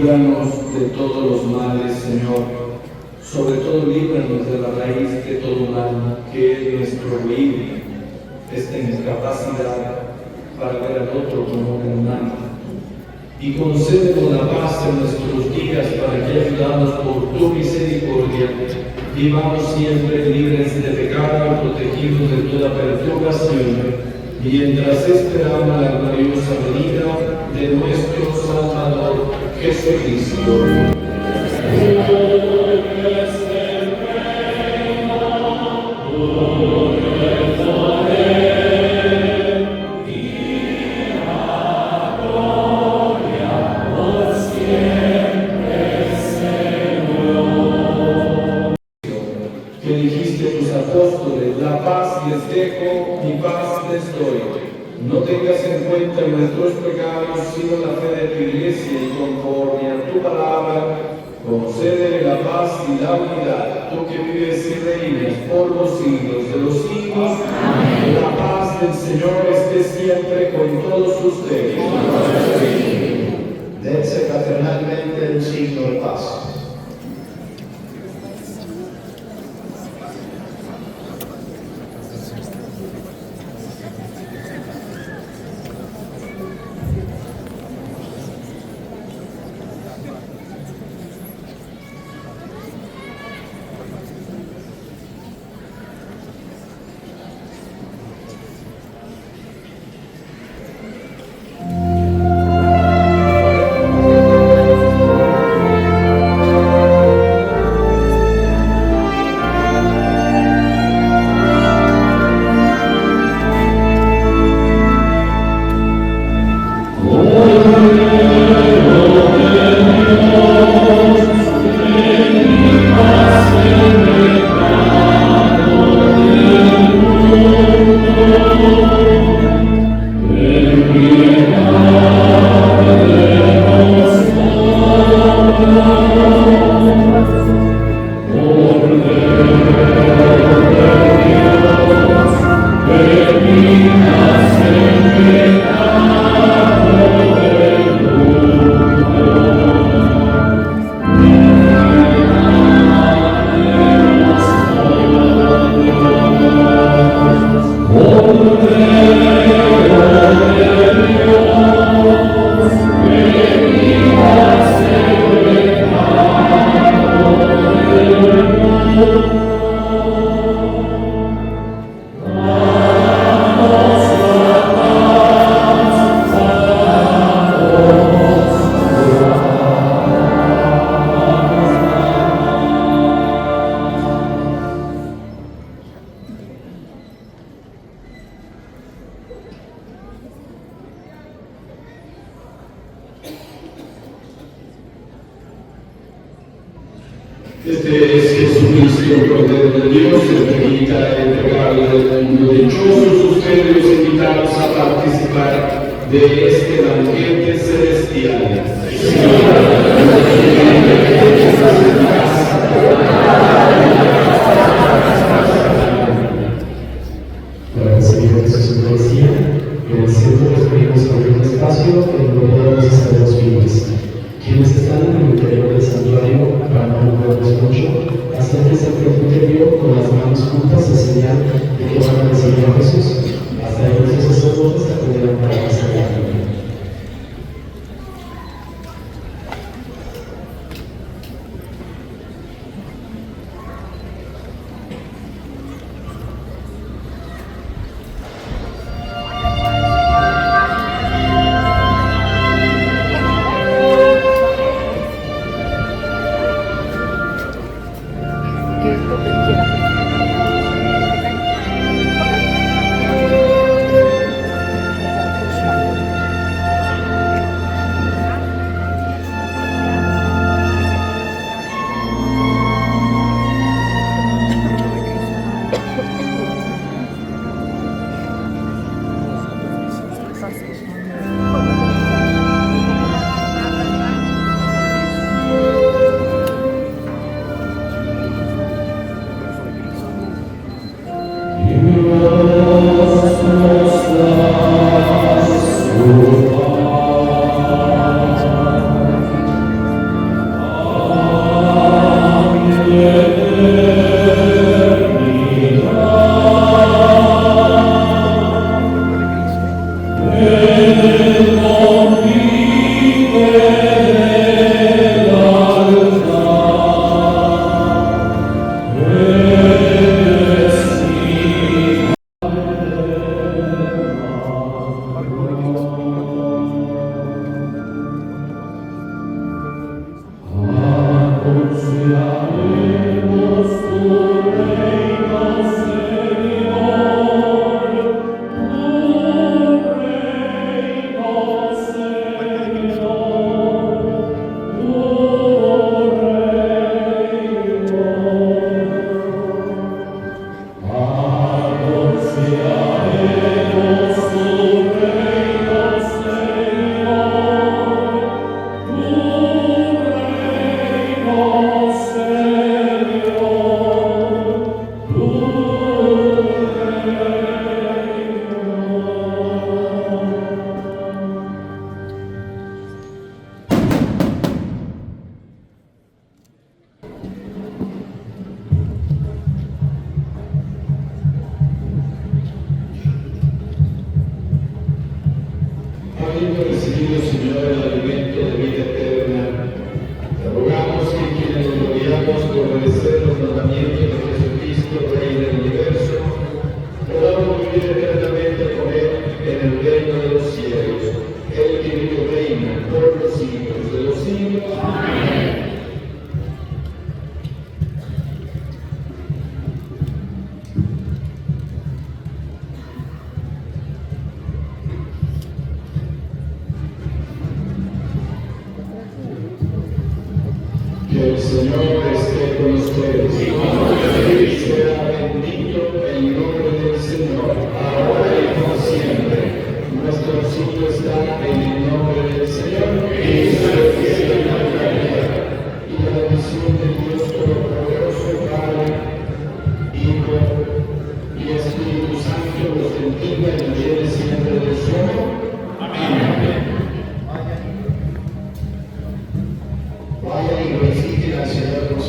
líbranos de todos los males, Señor. Sobre todo, líbranos de la raíz de todo mal, que es nuestro orgullo, esta incapacidad para ver al otro como un hermano. Y concédenos la paz en nuestros días, para que, ayudados por tu misericordia, vivamos siempre libres de pecado, protegidos de toda perturbación, mientras esperamos la gloriosa venida de nuestro Salvador Jesucristo. Que dijiste a tus apóstoles, la paz les dejo, mi paz les doy. No tengas en cuenta nuestros pecados, sino la fe de tu iglesia, y conforme a tu palabra, concédele la paz y la unidad. Tú que vives y reinas por los siglos de los siglos, la paz del Señor esté siempre con todos ustedes. Dense fraternalmente un signo de paz. Este es Jesucristo, Cordero de Dios, el que quita el pecado del mundo. Dichosos ustedes los invitados a participar de este banquete celestial. Para recibir a Jesús en Eucaristía, en el centro les pedimos abrir un espacio en donde podamos estar los fieles. Quienes están en el interior del santuario, para no movernos mucho, acérquense al presbiterio con las manos juntas en señal de que van a recibir a Jesús. Hasta ahí los sacerdotes atenderán para la ceremonia. Señor, el alimento de vida eterna. Te rogamos que quienes nos gloriamos por obedecer los mandamientos de Jesucristo, Rey del universo, podamos vivir eternamente con Él en el reino de los cielos, Él que vive y reina por los siglos de los siglos. Amén. Que el Señor esté con ustedes. Sea bendito el nombre del Señor, ahora y por siempre. Nuestro auxilio está en el nombre del Señor, que hizo el cielo y la tierra. Y la bendición de Dios Todopoderoso, Padre, Hijo y Espíritu Santo los bendiga y nos lleve siempre de su amor. Amén. Vayan y glorifiquen al Señor con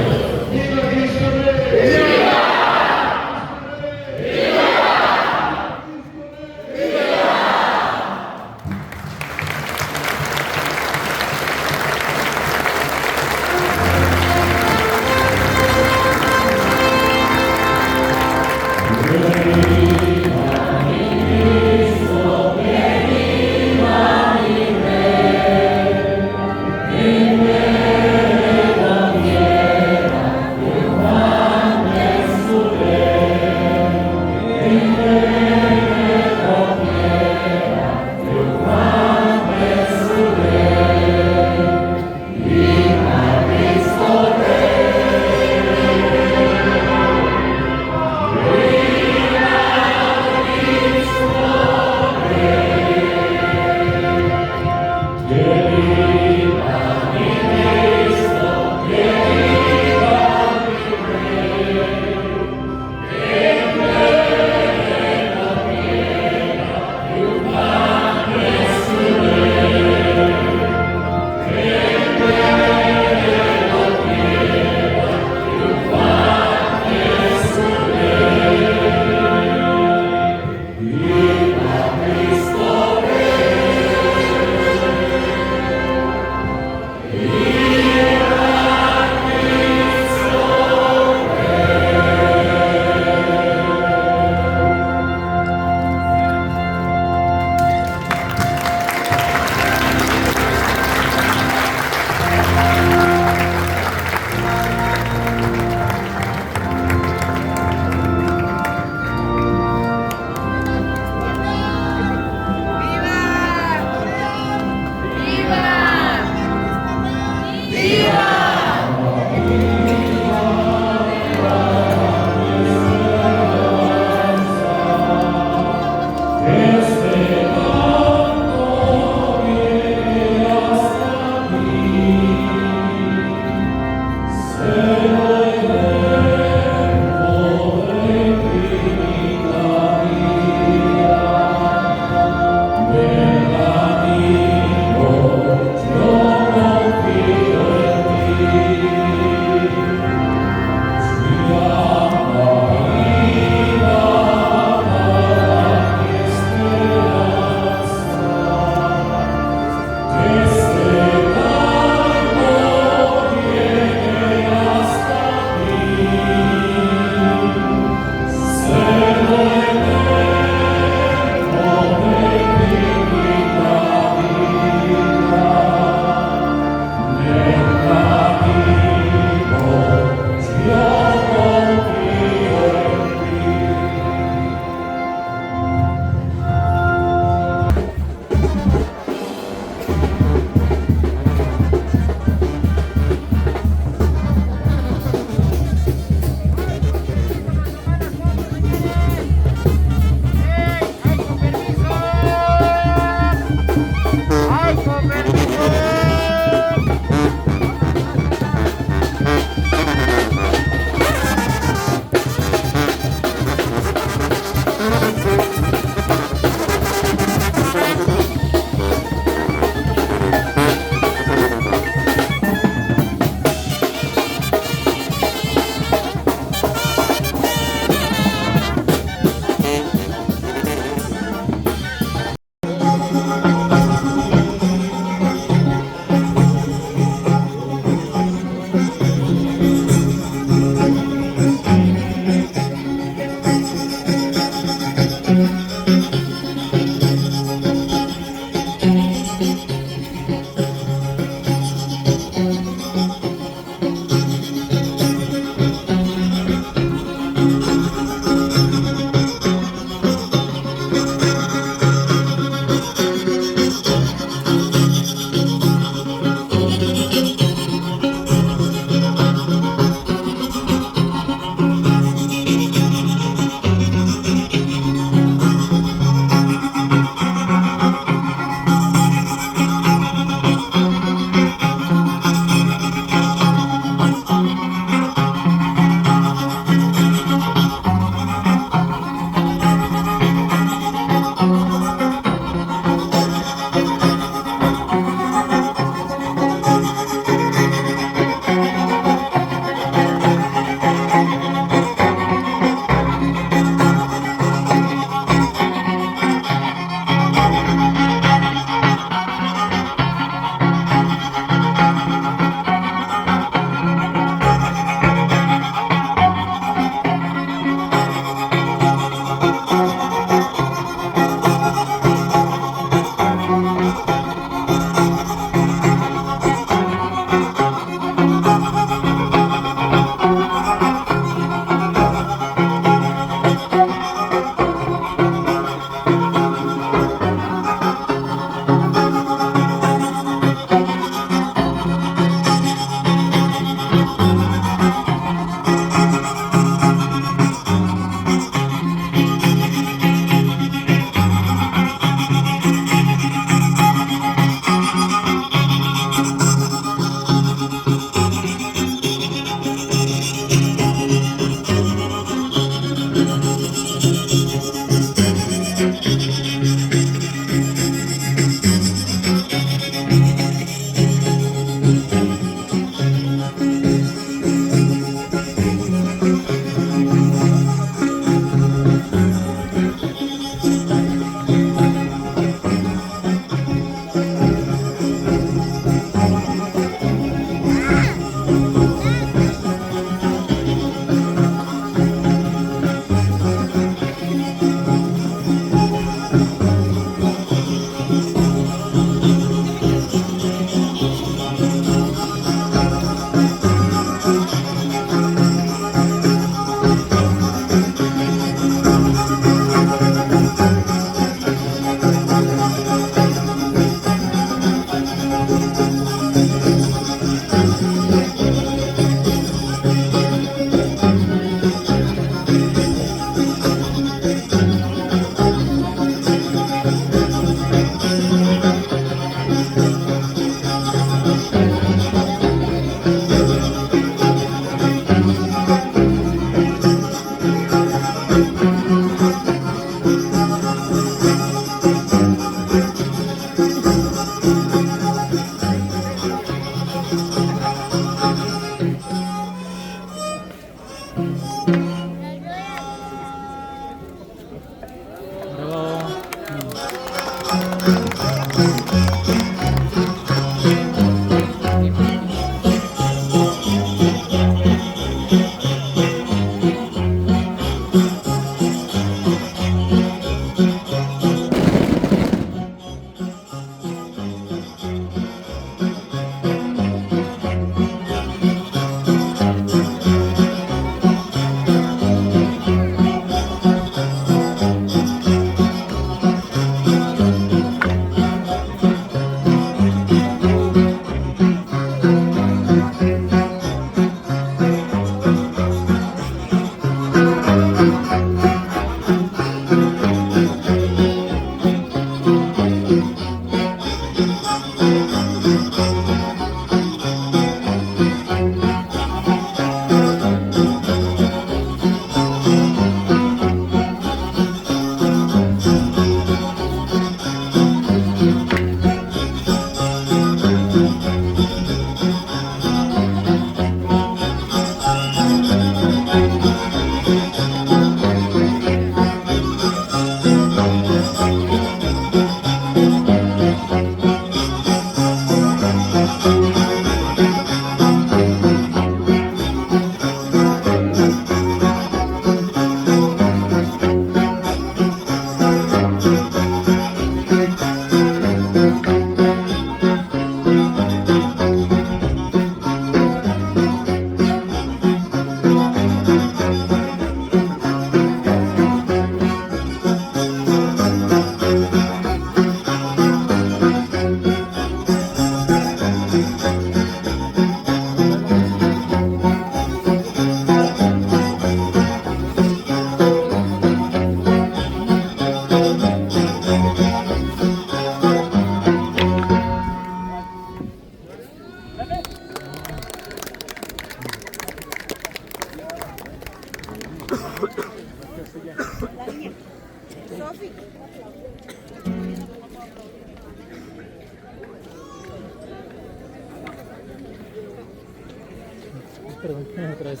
Perdón, otra vez.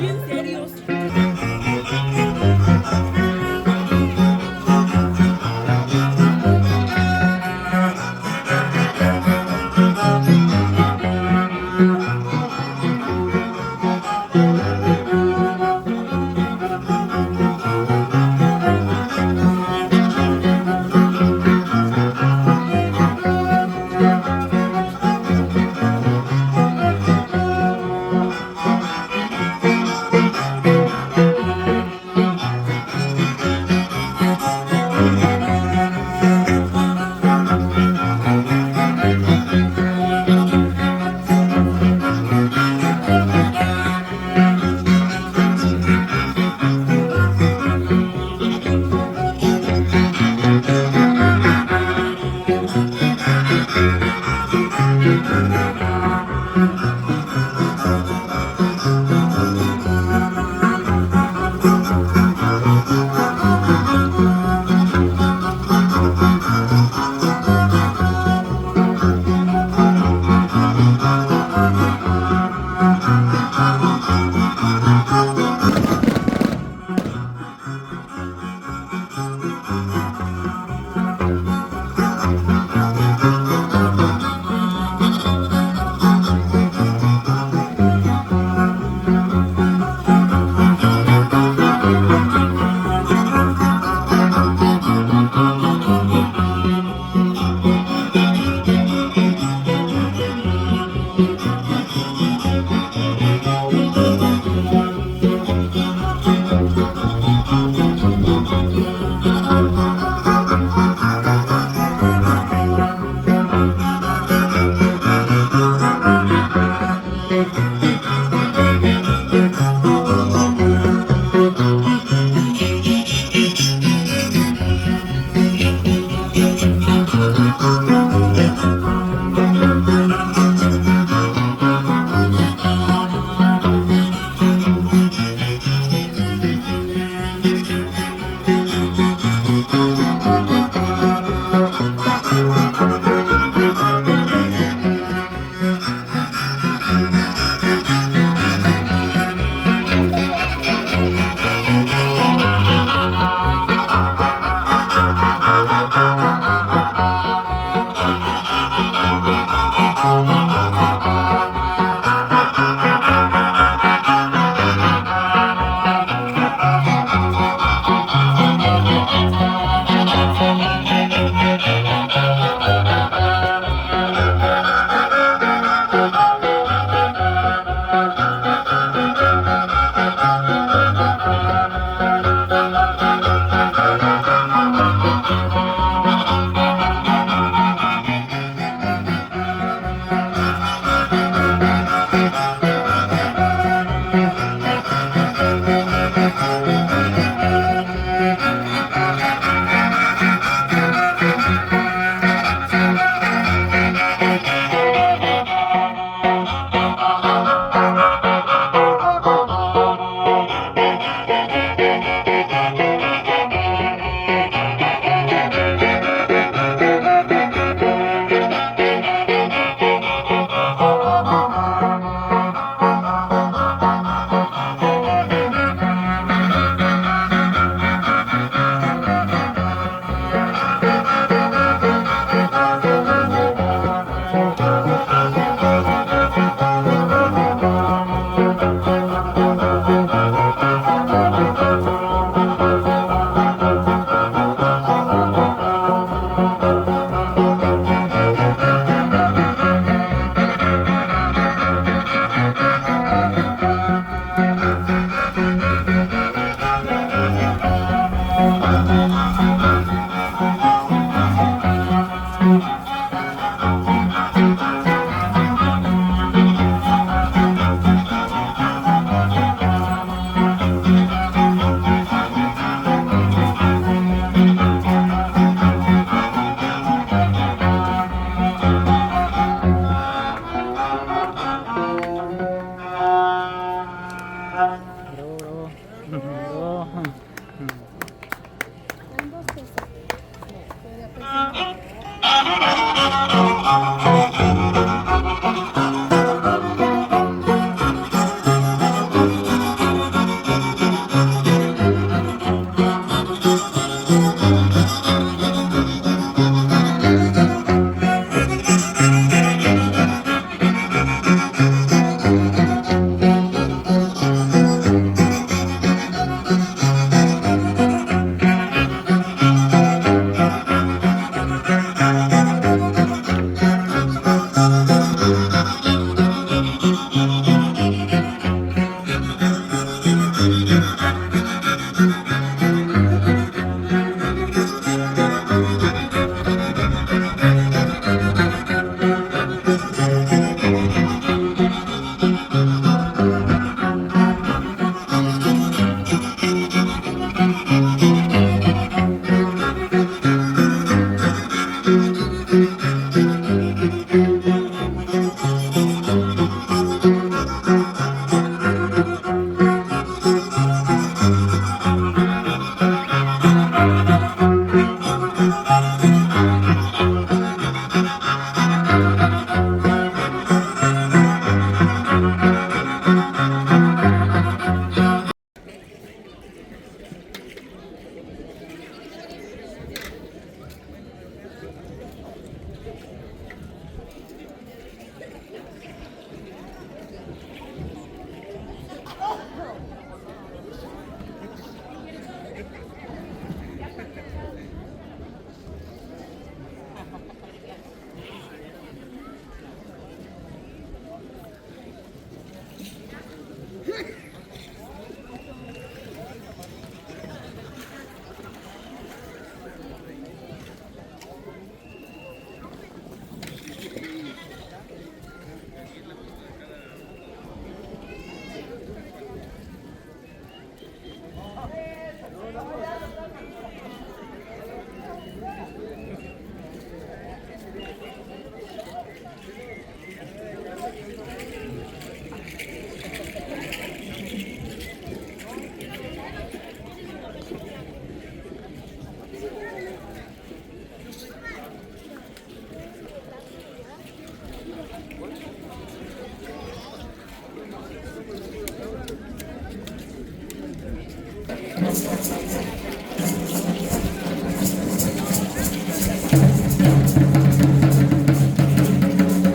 Bien serios.